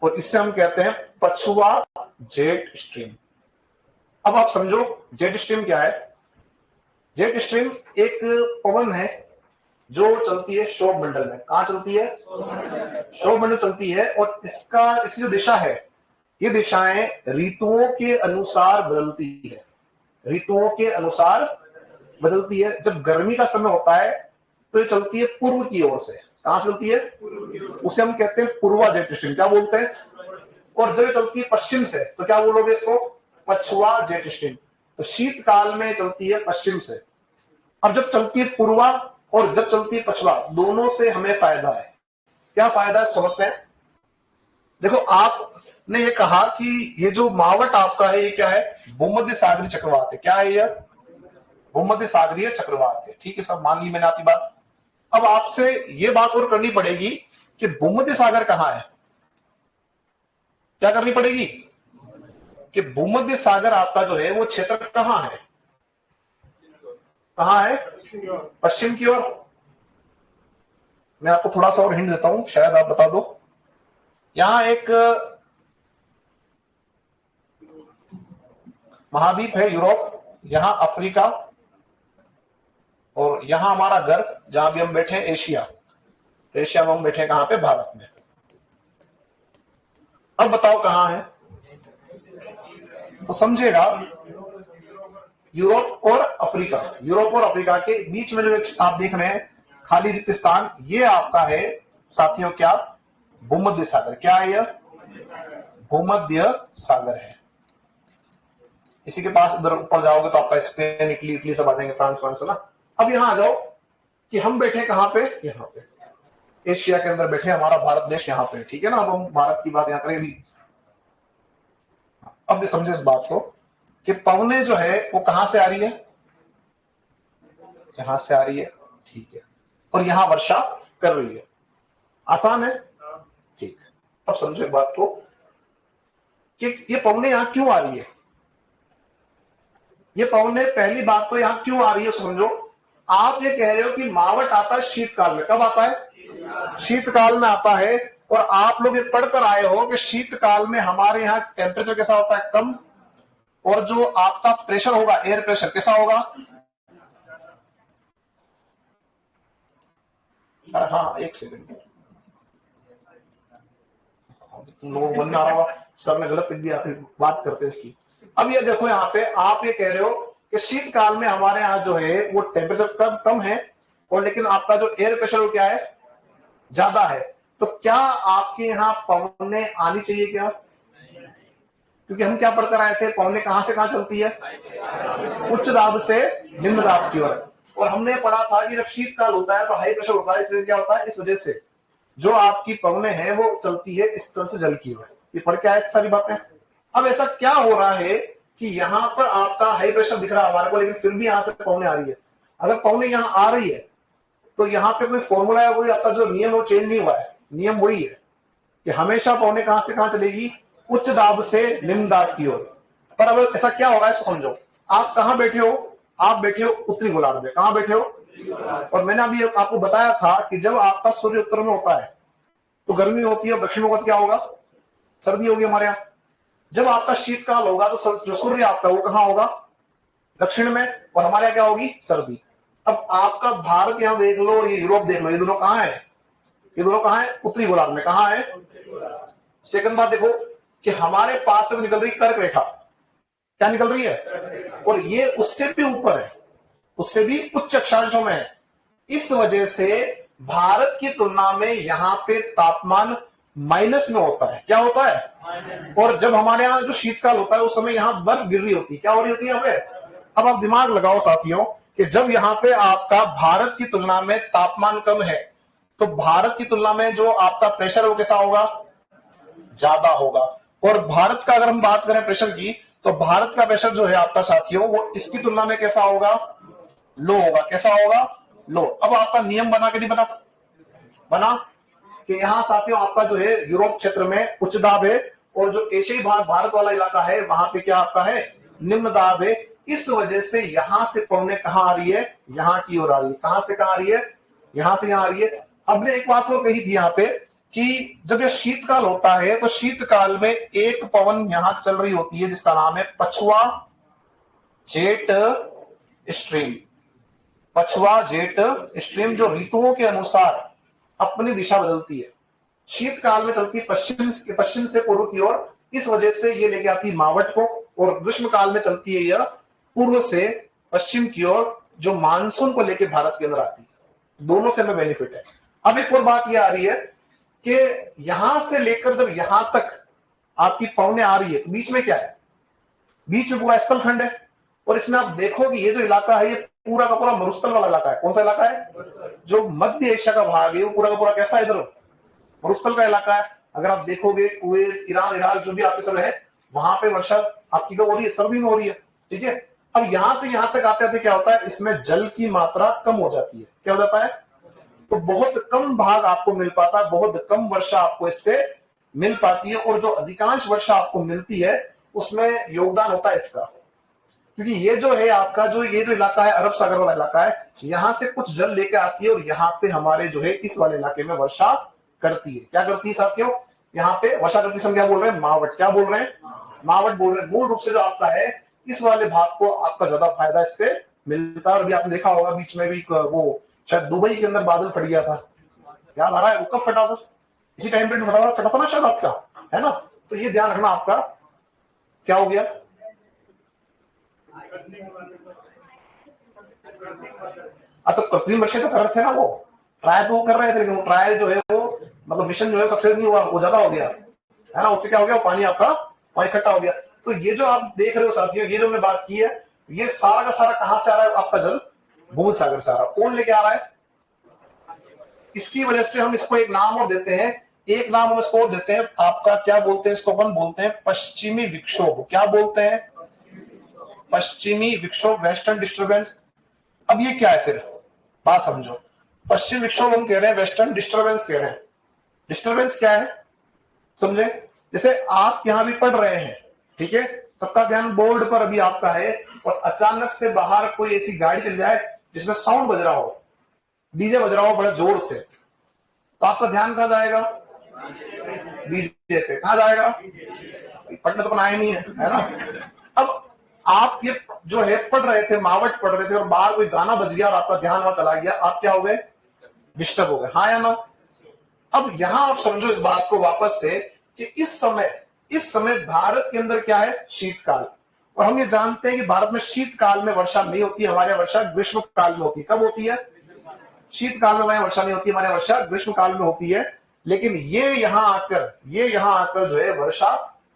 और इससे हम कहते हैं पछुआ जेट स्ट्रीम। अब आप समझो जेट स्ट्रीम क्या है। जेट स्ट्रीम एक पवन है जो चलती है क्षोभ मंडल में। कहां चलती है? क्षोभ मंडल चलती है। और इसकी जो दिशा है, ये दिशाएं ऋतुओं के अनुसार बदलती है, ऋतुओं के अनुसार बदलती है। जब गर्मी का समय होता है तो ये चलती है पूर्व की ओर से। कहां से चलती है? उसे हम कहते हैं पूर्वा जेट स्ट्रीम। क्या बोलते हैं? और जब ये चलती है पश्चिम से तो क्या बोलोगे इसको? पछुआ जेट स्ट्रीम। तो शीतकाल में चलती है पश्चिम से। अब जब चलती है पूर्वा और जब चलती है पछुआ, दोनों से हमें फायदा है। क्या फायदा है समझते हैं। देखो, आपने ये कहा कि ये जो मावट आपका है ये क्या है? भूमध्य सागरीय चक्रवात है। क्या है यह? भूमध्य सागरीय चक्रवात है, ठीक है, सब मान ली मैंने आपकी बात। अब आपसे ये बात और करनी पड़ेगी कि भूमध्य सागर कहां है। क्या करनी पड़ेगी? कि भूमध्य सागर आपका जो है वो क्षेत्र कहां है? कहां है? पश्चिम की ओर। मैं आपको थोड़ा सा और हिंट देता हूं, शायद आप बता दो। यहां एक महाद्वीप है यूरोप, यहां अफ्रीका, और यहां हमारा घर जहां भी हम बैठे हैं एशिया। एशिया में हम बैठे हैं कहां पे? भारत में। अब बताओ कहां है? तो समझेगा, यूरोप और अफ्रीका, यूरोप और अफ्रीका के बीच में जो आप देख रहे हैं खाली रिक्त स्थान, ये आपका है साथियों क्या? भूमध्य सागर। क्या है यह? भूमध्य सागर है। इसी के पास इधर ऊपर जाओगे तो आपका स्पेन, इटली, इटली सब आ जाएंगे, फ्रांस फ्रांस ना। अब यहां आ जाओ कि हम बैठे कहां पे? यहां पे एशिया के अंदर बैठे, हमारा भारत देश यहां पे, ठीक है ना। अब हम भारत की बात यहां करेंगे। अब भी समझे इस बात को कि पवने जो है वो कहां से आ रही है? यहां से आ रही है, ठीक है, और यहां वर्षा कर रही है। आसान है, ठीक। अब समझो बात को कि ये पवने यहां क्यों आ रही है। ये पवने पहली बात तो यहां क्यों आ रही है समझो। आप ये कह रहे हो कि मावट आता है शीतकाल में। कब आता है? शीतकाल में आता है। और आप लोग ये पढ़कर आए हो कि शीतकाल में हमारे यहाँ टेम्परेचर कैसा होता है? कम। और जो आपका प्रेशर होगा, एयर प्रेशर कैसा होगा? हाँ, एक सेकंड, लोगों को मन में आ रहा होगा सर ने गलत लिख दिया, बात करते हैं इसकी। अब ये देखो, यहाँ पे आप ये कह रहे हो कि शीतकाल में हमारे यहाँ जो है वो टेम्परेचर कम है, और लेकिन आपका जो एयर प्रेशर वो क्या है? ज्यादा है। तो क्या आपके यहाँ पवने आनी चाहिए क्या? क्योंकि हम क्या पढ़कर आए थे, पवने कहां से कहां चलती है? उच्च दाब से निम्न दाब की ओर। और हमने पढ़ा था कि जब शीतकाल होता है तो हाई प्रेशर होता है। इससे क्या होता है? इस वजह से जो आपकी पवने हैं वो चलती है इस तरह से जल की ओर। ये पढ़ के आए सारी बातें। अब ऐसा क्या हो रहा है कि यहां पर आपका हाई प्रेशर दिख रहा है हमारे को, लेकिन फिर भी यहां से पवने आ रही है। अगर पवने यहां आ रही है तो यहाँ पे कोई फॉर्मूला है, कोई आपका जो नियम वो चेंज नहीं हुआ है। नियम वही है कि हमेशा पवने कहां से कहां चलेगी? उच्च दाब से निम्न दाब की ओर। पर अब ऐसा क्या हो रहा है समझो। आप कहां बैठे हो? आप बैठे हो उत्तरी गोलार्ध में। कहां बैठे हो? और मैंने अभी आपको बताया था कि जब आपका सूर्य उत्तर में होता है तो गर्मी होती है, दक्षिण में क्या होगा? सर्दी होगी हमारे यहाँ। जब आपका शीतकाल होगा तो जो सूर्य आपका वो कहां होगा? दक्षिण में। और हमारे यहाँ क्या होगी? सर्दी। अब आपका भारत यहाँ देख लो और ये यूरोप देख लो, ये दोनों कहां है? ये दोनों कहां है? उत्तरी गोलार्ध में। कहां है? सेकंड बात देखो कि हमारे पास से निकल रही कर्क रेखा। क्या निकल रही है? और ये उससे भी ऊपर है, उससे भी उच्च अक्षांशों में है। इस वजह से भारत की तुलना में यहां पे तापमान माइनस में होता है। क्या होता है? और जब हमारे यहाँ जो शीतकाल होता है उस समय यहाँ बर्फ गिर रही होती है। क्या हो रही होती है यहाँ पे? अब आप दिमाग लगाओ साथियों कि जब यहाँ पे आपका भारत की तुलना में तापमान कम है तो भारत की तुलना में जो आपका प्रेशर वो कैसा होगा, ज्यादा होगा। और भारत का अगर हम बात करें प्रेशर की, तो भारत का प्रेशर जो है आपका साथियों वो इसकी तुलना में कैसा होगा, लो होगा। कैसा होगा, लो। अब आपका नियम बना के नहीं बना कि यहाँ साथियों आपका जो है यूरोप क्षेत्र में उच्च दाब है और जो एशियाई भाग भारत वाला इलाका है वहां पे क्या आपका है, निम्न दाब है। इस वजह से यहां से पौने कहां आ रही है, यहां की ओर आ रही है। कहां से कहां आ रही है, यहां से यहां आ रही है। हमने एक बात और कही थी यहाँ पे कि जब यह शीतकाल होता है तो शीतकाल में एक पवन यहां चल रही होती है जिसका नाम है पछुआ जेट स्ट्रीम। पछुआ जेट स्ट्रीम जो ऋतुओं के अनुसार अपनी दिशा बदलती है। शीतकाल में चलती पश्चिम से पूर्व की ओर, इस वजह से ये लेके आती है मावट को। और ग्रीष्म काल में चलती है यह पूर्व से पश्चिम की ओर, जो मानसून को लेके भारत के अंदर आती है। दोनों से हमें बेनिफिट है। अब एक और बात यह आ रही है कि यहां से लेकर जब यहां तक आपकी पवने आ रही है तो बीच में क्या है, बीच में पूरा स्थलखंड है। और इसमें आप देखोगे ये जो इलाका है ये पूरा का पूरा मरुस्थल वाला इलाका है। कौन सा इलाका है, जो मध्य एशिया का भाग है वो पूरा का पूरा कैसा है, इधर मरुस्थल का इलाका है। अगर आप देखोगे कुवैत, ईरान, इराक जो भी आपके सब है वहां पे वर्षा आपकी कब हो रही है, सर्दी में हो रही है। ठीक है, अब यहां से यहां तक आते आते क्या होता है, इसमें जल की मात्रा कम हो जाती है। क्या हो जाता है, तो बहुत कम भाग आपको मिल पाता है, बहुत कम वर्षा आपको इससे मिल पाती है। और जो अधिकांश वर्षा आपको मिलती है उसमें योगदान होता है इसका, क्योंकि ये जो है आपका जो ये जो इलाका है अरब सागर वाला इलाका है, यहां से कुछ जल लेके आती है और यहाँ पे हमारे जो है इस वाले इलाके में वर्षा करती है। क्या करती है साथियों, यहाँ पे वर्षा करती है। हम क्या बोल रहे हैं, मावट। क्या बोल रहे हैं, मावट बोल रहे हैं। मूल रूप से जो आपका है इस वाले भाग को आपका ज्यादा फायदा इससे मिलता है। और भी आपने देखा होगा बीच में भी वो शायद दुबई के अंदर बादल फट गया था, याद आ रहा है, वो कब फटा था, इसी टाइम पे फटा था ना शायद आपका, है ना। तो ये ध्यान रखना आपका। क्या हो गया, अच्छा कृत्रिम वर्षा का कर रहे थे ना, वो ट्राई तो वो कर रहे थे लेकिन ट्राई जो है वो मतलब मिशन जो है सक्सेस नहीं हुआ, वो ज्यादा हो गया है ना। उससे क्या हो गया, पानी आपका वहां इकट्ठा हो गया। तो ये जो आप देख रहे हो साथियों, ये जो हमने बात की है, ये सारा का सारा कहां से आ रहा है आपका जल, भूमध्य सागर से आ रहा है। कौन लेके आ रहा है, इसकी वजह से हम इसको एक नाम और देते हैं, एक नाम हम इसको और देते हैं आपका, क्या बोलते हैं इसको, अपन बोलते हैं पश्चिमी विक्षोभ। क्या बोलते हैं, पश्चिमी विक्षोभ, वेस्टर्न डिस्टर्बेंस। अब ये क्या है फिर, बात समझो। पश्चिम विक्षोभ हम कह रहे हैं, वेस्टर्न डिस्टर्बेंस कह रहे हैं। डिस्टर्बेंस क्या है समझे, जैसे आप यहां भी पढ़ रहे हैं, ठीक है, सबका ध्यान बोर्ड पर अभी आपका है, और अचानक से बाहर कोई ऐसी गाड़ी चल जाए जिसमें साउंड बज रहा हो, डीजे बज रहा हो बड़े जोर से, तो आपका ध्यान कहां जाएगा, डीजे पे। कहां जाएगा, पढ़ने तो बनाया नहीं है ना। अब आप ये जो है पढ़ रहे थे, मावट पढ़ रहे थे, और बाहर कोई गाना बज गया और आपका ध्यान वहां चला गया, आप क्या हो गए, डिस्टर्ब हो गए, हाँ या ना। अब यहां आप समझो इस बात को वापस से कि इस समय भारत के अंदर क्या है, शीतकाल। और हम ये जानते हैं कि भारत में शीतकाल में वर्षा नहीं होती, हमारे यहाँ वर्षा ग्रीष्म काल में होती है। कब होती है, शीतकाल में हमारे वर्षा नहीं होती, हमारे वर्षा ग्रीष्म काल में होती है। लेकिन ये यहां आकर जो है वर्षा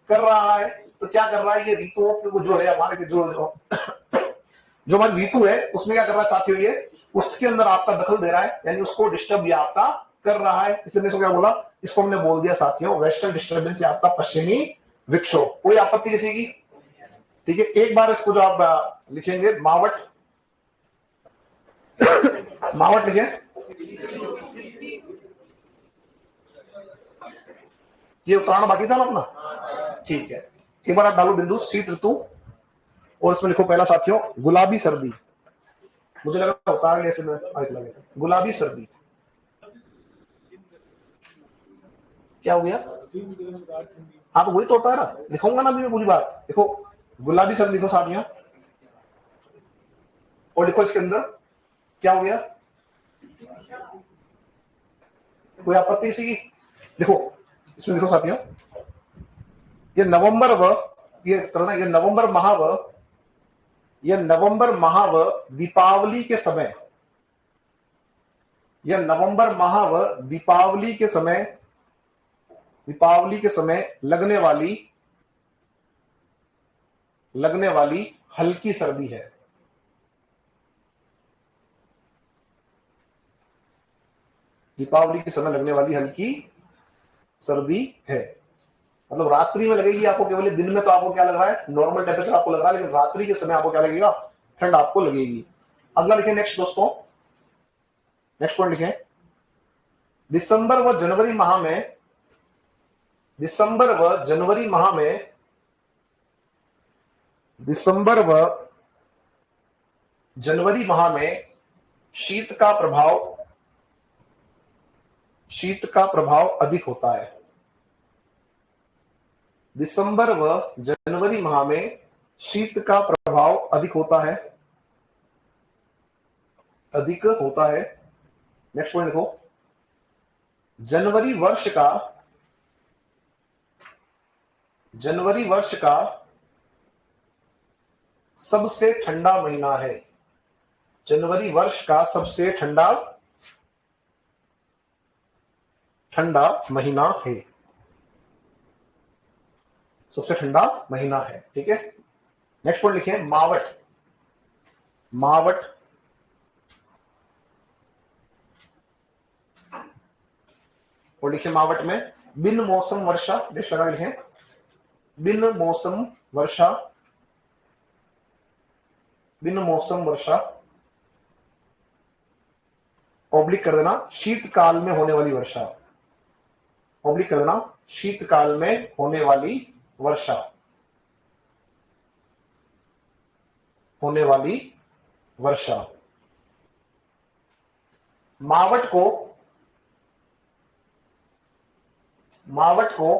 कर रहा है। तो क्या कर रहा है, ये ऋतुओं को जो है हमारे जो हमारी ऋतु है उसमें क्या कर रहा है साथियों, ये उसके अंदर आपका दखल दे रहा है, यानी उसको डिस्टर्ब ये आपका कर रहा है। इसलिए इसको क्या बोला, इसको हमने बोल दिया साथियों वेस्टर्न डिस्टर्बेंस, आपका पश्चिमी विक्षोभ। कोई आपत्ति किसी की, ठीक है। एक बार इसको जो आप लिखेंगे मावट, मावट लिखे, ये उतारना बाकी था ना अपना, ठीक है। एक बार आप डालो बिंदु शीत ऋतु, और इसमें लिखो पहला साथियों गुलाबी सर्दी। मुझे लगा उतार लिया, फिर गुलाबी सर्दी। क्या हो गया, हाँ तो वही तो होता है ना, लिखूंगा ना अभी मैं पूरी बात। देखो गुलाबी सर्दी लिखो साथियों, और लिखो इसके अंदर क्या हो गया, कोई आपत्ति इसी की, लिखो इसमें लिखो साथियों, ये नवंबर व ये करना, ये नवंबर माह व यह नवंबर माह व दीपावली के समय, यह नवंबर माह व दीपावली के समय लगने वाली हल्की सर्दी है। दीपावली के समय लगने वाली हल्की सर्दी है, मतलब रात्रि में लगेगी आपको केवल। दिन में तो आपको क्या लग रहा है, नॉर्मल टेम्परेचर आपको लग रहा है, लेकिन रात्रि के समय आपको क्या लगेगा, ठंड आपको लगेगी। अगला लिखें नेक्स्ट दोस्तों, नेक्स्ट पॉइंट लिखें, दिसंबर व जनवरी माह में, दिसंबर व जनवरी माह में, दिसंबर व जनवरी माह में शीत का प्रभाव, शीत का प्रभाव अधिक होता है। दिसंबर व जनवरी माह में शीत का प्रभाव अधिक होता है, अधिक होता है। नेक्स्ट पॉइंट लिखो, जनवरी वर्ष का, जनवरी वर्ष का सबसे ठंडा महीना है। जनवरी वर्ष का सबसे ठंडा महीना है, सबसे ठंडा महीना है। ठीक है, नेक्स्ट पॉइंट लिखिए, मावट, मावट, और लिखिए मावट में बिन मौसम वर्षा, डेश लगा लिखें, बिन मौसम वर्षा, बिन मौसम वर्षा, ऑब्लिक कर देना शीतकाल में होने वाली वर्षा, ऑब्लिक कर देना शीतकाल में होने वाली वर्षा, होने वाली वर्षा। मावट को, मावट को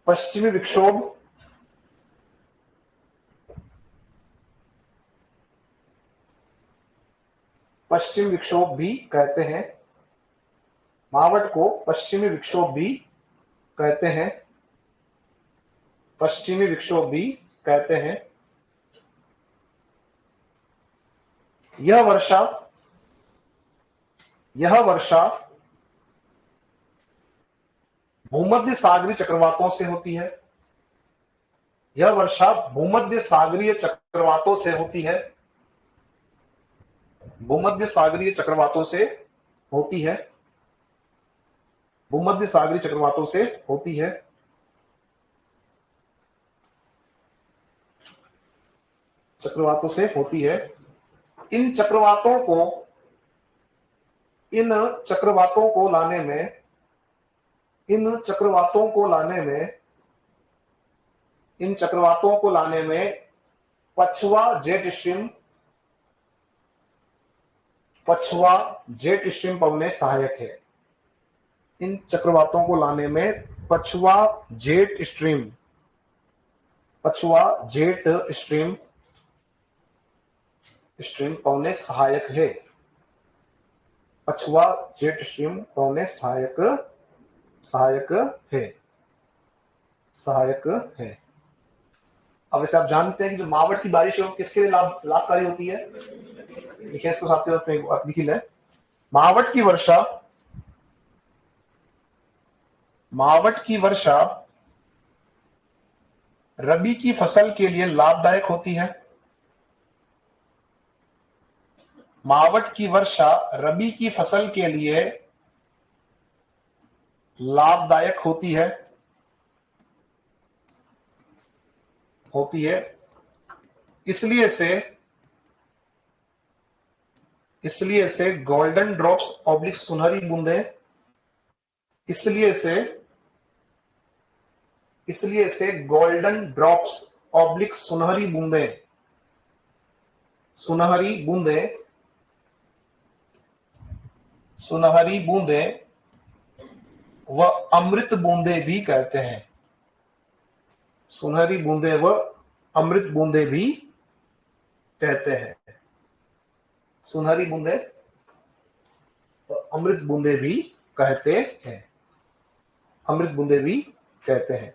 पश्चिमी विक्षोभ, पश्चिम विक्षोभ भी कहते हैं। मावट को पश्चिमी विक्षोभ भी कहते हैं, पश्चिमी विक्षोभ भी कहते हैं। यह वर्षा, यह वर्षा भूमध्य सागरीय चक्रवातों से होती है, यह वर्षा भूमध्य सागरीय चक्रवातों से होती है, भूमध्य सागरीय चक्रवातों से होती है, भूमध्य सागरीय चक्रवातों से होती है। चक्रवातों से होती है। इन चक्रवातों को, इन चक्रवातों को लाने में, इन चक्रवातों को लाने में, इन चक्रवातों को लाने में पछुआ जेट स्ट्रीम, पछुआ जेट स्ट्रीम पवने सहायक है। इन चक्रवातों को लाने में पछुआ जेट स्ट्रीम, पछुआ जेट स्ट्रीम, स्ट्रीम पवने सहायक है, पछुआ जेट स्ट्रीम पवने सहायक, सहायक है, सहायक है। अब वैसे आप जानते हैं कि जो मावट की बारिश है वो किसके लिए लाभकारी होती है, लिखिए इसको साथ के लिखी ले, मावट की वर्षा, मावट की वर्षा रबी की फसल के लिए लाभदायक होती है। मावट की वर्षा रबी की फसल के लिए लाभदायक होती है, होती है। इसलिए से, इसलिए से गोल्डन ड्रॉप्स ऑब्लिक सुनहरी बूंदे, इसलिए से, इसलिए से गोल्डन ड्रॉप्स ऑब्लिक सुनहरी बूंदे, सुनहरी बूंदे, सुनहरी बूंदे व अमृत बूंदे भी कहते हैं। सुनहरी बूंदे व अमृत बूंदे भी कहते हैं। सुनहरी बूंदे व अमृत बूंदे भी कहते हैं, अमृत बूंदे भी कहते हैं।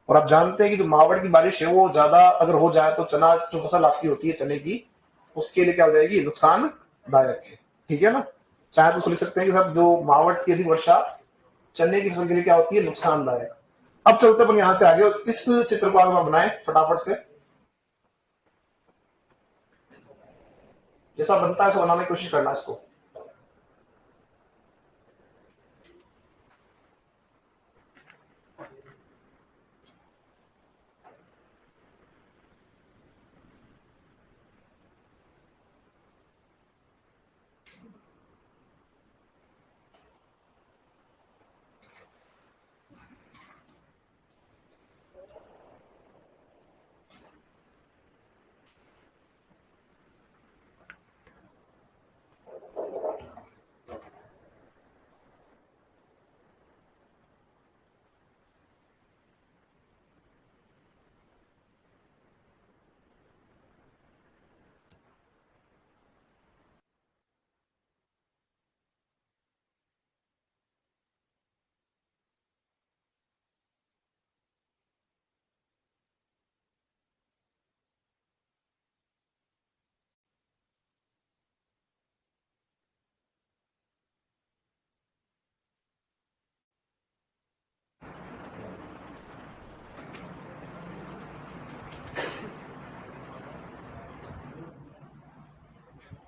और आप जानते हैं कि जो मावट की बारिश है वो ज्यादा अगर हो जाए तो चना, जो फसल आपकी होती है चने की, उसके लिए क्या हो जाएगी, नुकसानदायक है। ठीक है ना, चाहे तो लिख सकते हैं कि साहब जो मावट की अधिक वर्षा चने की फसल के लिए क्या होती है, नुकसानदायक। अब चलते अपन यहां से आगे और इस चित्र को आगे बनाए फटाफट से, जैसा बनता है तो बनाने की कोशिश करना इसको।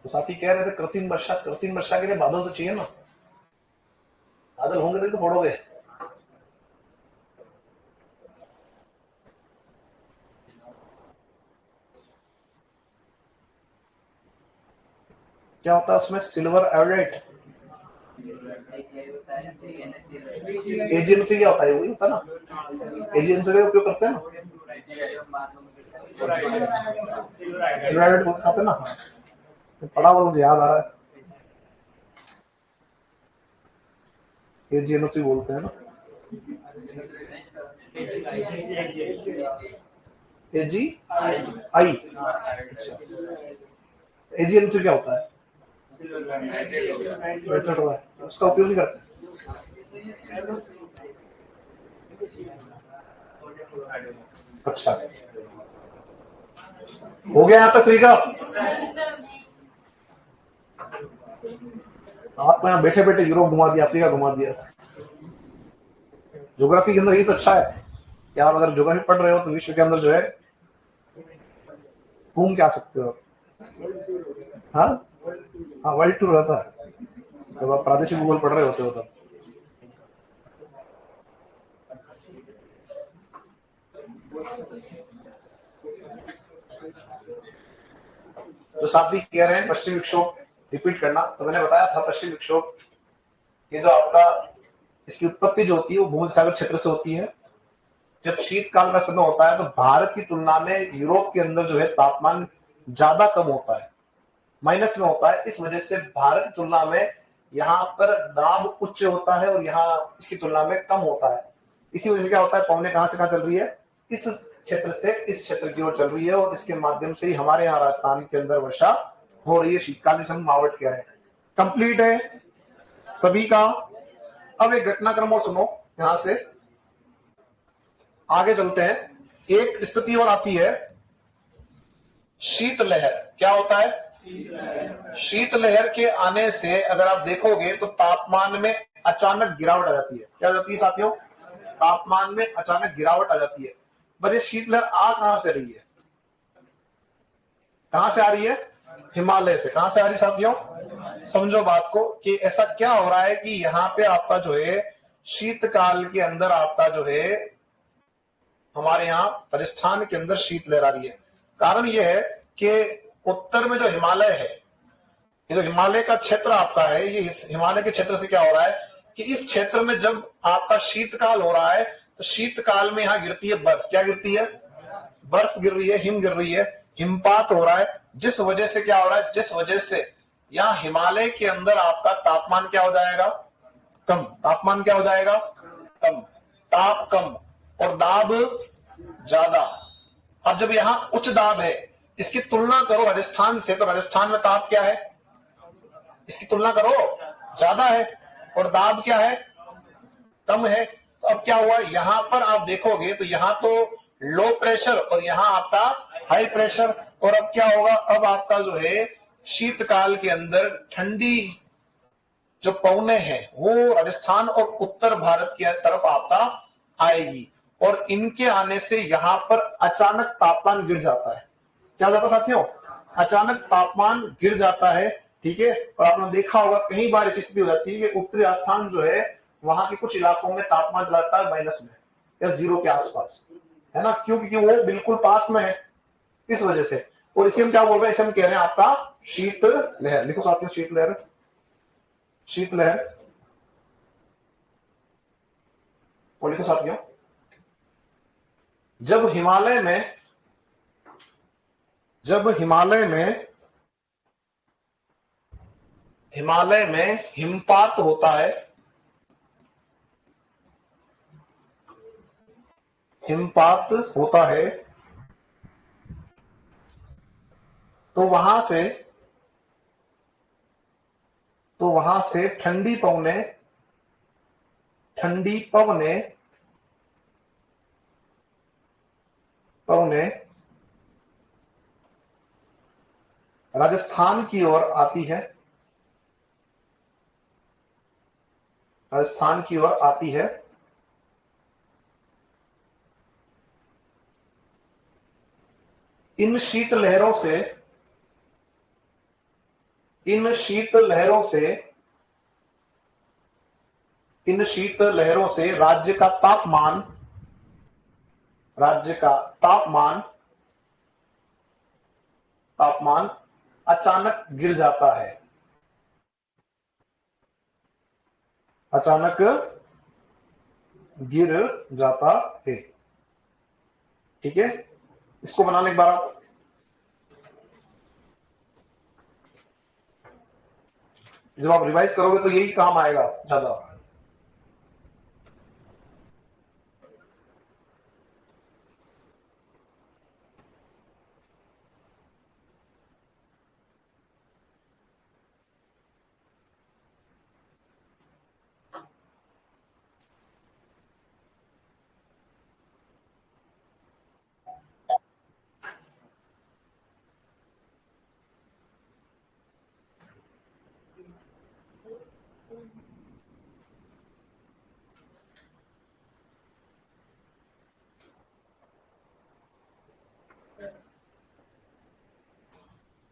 तो साथी कह रहे थे कृत्रिम वर्षा के लिए बादल तो चाहिए ना, बादल होंगे तो फोड़ोगे। क्या होता है उसमें? सिल्वर एवरेट एजेंसी क्या होता है? वही होता है ना, एजेंसी का उपयोग करते हैं ना, सिल्वर एवरेट खाते हैं ना। पढ़ा हुआ मुझे याद आ रहा है, एजेंसी बोलते हैं ना, एजी आई। एजेंसी क्या होता है? उसका उपयोग नहीं करते। अच्छा, हो गया यहाँ पे सही का? आपको यहाँ बैठे बैठे यूरोप घुमा दिया, अफ्रीका घुमा दिया। ज्योग्राफी के अंदर ये तो अच्छा है कि आप अगर ज्योग्राफी पढ़ रहे हो तो विश्व के अंदर जो है घूम के आ सकते हो। हाँ हाँ, वर्ल्ड टूर रहता है जब आप प्रादेशिक भूगोल पढ़ रहे होते हो तब। जो साथी कह रहे हैं पश्चिम विक्षोभ रिपीट करना, तो मैंने बताया था पश्चिम विक्षोभ ये जो आपका इसकी उत्पत्ति जो होती है वो भूमध्य सागर क्षेत्र से होती है। जब शीतकाल का समय होता है तो भारत की तुलना में यूरोप के अंदर जो है तापमान ज्यादा कम होता है, माइनस में होता है। इस वजह से भारत की तुलना में यहाँ पर दाब उच्च होता है और यहाँ इसकी तुलना में कम होता है। इसी वजह से क्या होता है, पवने कहां से कहां चल रही है? इस क्षेत्र से इस क्षेत्र की ओर चल रही है और इसके माध्यम से ही हमारे यहाँ राजस्थान के अंदर वर्षा हो रही है। शीतकाल में हम मावट कह रहे हैं। कंप्लीट है सभी का। अब एक घटनाक्रम और सुनो, यहां से आगे चलते हैं। एक स्थिति और आती है शीतलहर। क्या होता है? शीतलहर के आने से अगर आप देखोगे तो तापमान में अचानक गिरावट आ जाती है। क्या जाती है साथियों? तापमान में अचानक गिरावट आ जाती है। पर ये शीतलहर आ कहां से रही है? कहां से आ रही है? हिमालय से। कहां से आ रही साथियों? समझो बात को कि ऐसा क्या हो रहा है कि यहाँ पे आपका जो है शीतकाल के अंदर आपका जो है हमारे यहाँ राजस्थान के अंदर शीतलहर आ रही है। कारण यह है कि उत्तर में जो हिमालय है, ये जो हिमालय का क्षेत्र आपका है, ये हिमालय के क्षेत्र से क्या हो रहा है कि इस क्षेत्र में जब आपका शीतकाल हो रहा है तो शीतकाल में यहाँ गिरती है बर्फ। क्या गिरती है? बर्फ गिर रही है, हिम गिर रही है, हिमपात हो रहा है। जिस वजह से क्या हो रहा है? जिस वजह से यहाँ हिमालय के अंदर आपका तापमान क्या हो जाएगा? कम। तापमान क्या हो जाएगा? कम। ताप कम और दाब ज्यादा। अब जब यहाँ उच्च दाब है, इसकी तुलना करो राजस्थान से, तो राजस्थान में ताप क्या है? इसकी तुलना करो, ज्यादा है। और दाब क्या है? कम है। तो अब क्या हुआ, यहां पर आप देखोगे तो यहां तो लो प्रेशर और यहां आपका हाई प्रेशर। और अब क्या होगा, अब आपका जो है शीतकाल के अंदर ठंडी जो पवने हैं वो राजस्थान और उत्तर भारत की तरफ आपका आएगी और इनके आने से यहां पर अचानक तापमान गिर जाता है। क्या हो जाता है साथियों? अचानक तापमान गिर जाता है। ठीक है। और आपने देखा होगा कई बार ऐसी स्थिति हो जाती है कि उत्तरी राजस्थान जो है वहां के कुछ इलाकों में तापमान चलाता है माइनस में या जीरो के आसपास, है ना? क्यों? क्योंकि वो बिल्कुल पास में है, इस वजह से। और इसे हम क्या बोल रहे हैं? इसे हम कह रहे हैं आपका शीत लहर। लिखो साथियों, शीत लहर। शीतलहर। और लिखो साथियों, जब हिमालय में हिमालय में हिमपात होता है, हिमपात होता है तो वहां से ठंडी पवने राजस्थान की ओर आती है, राजस्थान की ओर आती है। इन शीत लहरों से इन शीत लहरों से राज्य का तापमान अचानक गिर जाता है। अचानक गिर जाता है। ठीक है, इसको बनाने एक बार आप जब आप रिवाइज करोगे तो यही काम आएगा ज्यादा।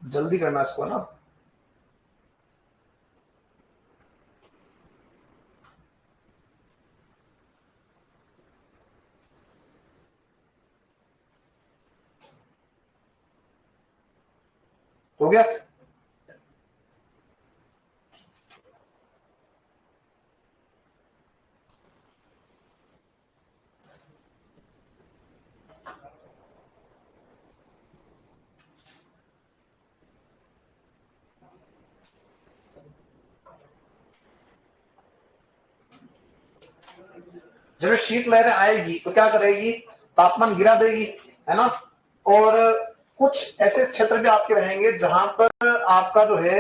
जल्दी करना इसको ना। हो गया? जब शीत लहरें आएगी तो क्या करेगी? तापमान गिरा देगी, है ना। और कुछ ऐसे क्षेत्र भी आपके रहेंगे जहां पर आपका जो है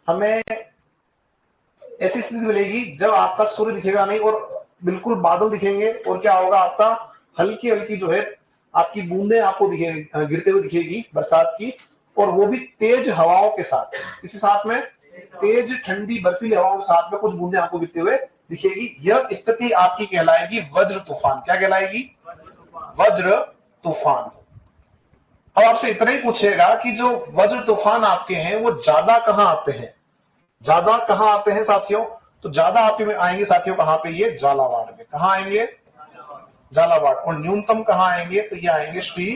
हमें ऐसी स्थिति मिलेगी जब आपका सूर्य दिखेगा नहीं और बिल्कुल बादल दिखेंगे, और क्या होगा, आपका हल्की हल्की जो है आपकी बूंदें आपको दिखेगी, गिरते हुए दिखेगी बरसात की, और वो भी तेज हवाओं के साथ। इसके साथ में तेज ठंडी बर्फीली हवाओं के साथ में कुछ बूंदें आपको गिरते हुए दिखेगी। यह स्थिति आपकी कहलाएगी वज्र तूफान। क्या कहलाएगी? वज्र तूफान। अब आपसे इतना ही पूछेगा कि जो वज्र तूफान आपके हैं वो ज्यादा कहां आते हैं? ज्यादा कहां आते हैं साथियों? तो ज्यादा आपके में आएंगे साथियों कहां पे? ये झालावाड़ में। कहां आएंगे? झालावाड़। और न्यूनतम कहां आएंगे? तो ये आएंगे श्री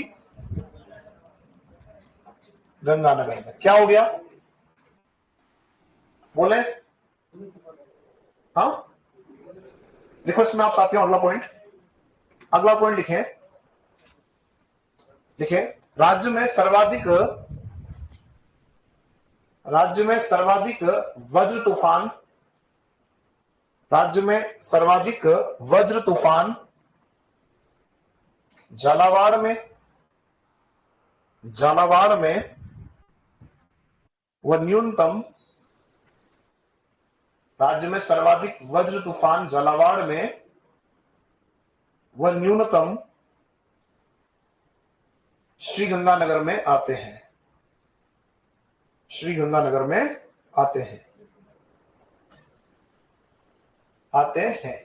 गंगानगर में। क्या हो गया? बोले? हाँ, लिखो इसमें आप साथियों अगला पॉइंट। अगला पॉइंट लिखे, लिखे राज्य में सर्वाधिक वज्र तूफान, राज्य में सर्वाधिक वज्र तूफान झालावाड़ में, झालावाड़ में व न्यूनतम, राज्य में सर्वाधिक वज्र तूफान झालावाड़ में व न्यूनतम श्री गंगानगर में आते हैं। श्री गंगानगर में आते हैं, आते हैं।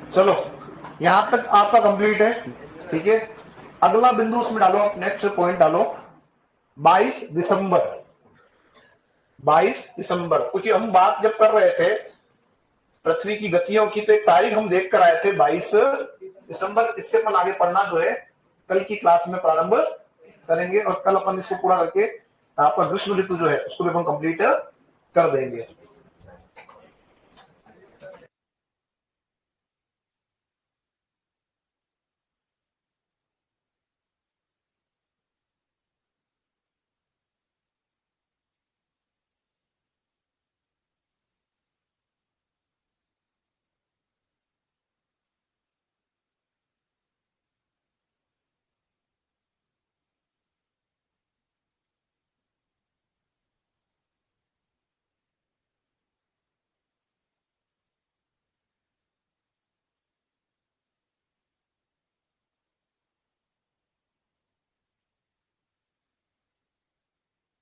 चलो, यहां तक आपका कंप्लीट है। ठीक है, अगला बिंदु उसमें डालो, आप नेक्स्ट पॉइंट डालो 22 दिसंबर। 22 दिसंबर, क्योंकि हम बात जब कर रहे थे पृथ्वी की गतियों की तो एक तारीख हम देख कर आए थे 22 दिसंबर। इससे अपन आगे पढ़ना जो है कल की क्लास में प्रारंभ करेंगे, और कल अपन इसको पूरा करके आपका ग्रीष्म ऋतु जो है उसको भी अपन कंप्लीट कर देंगे।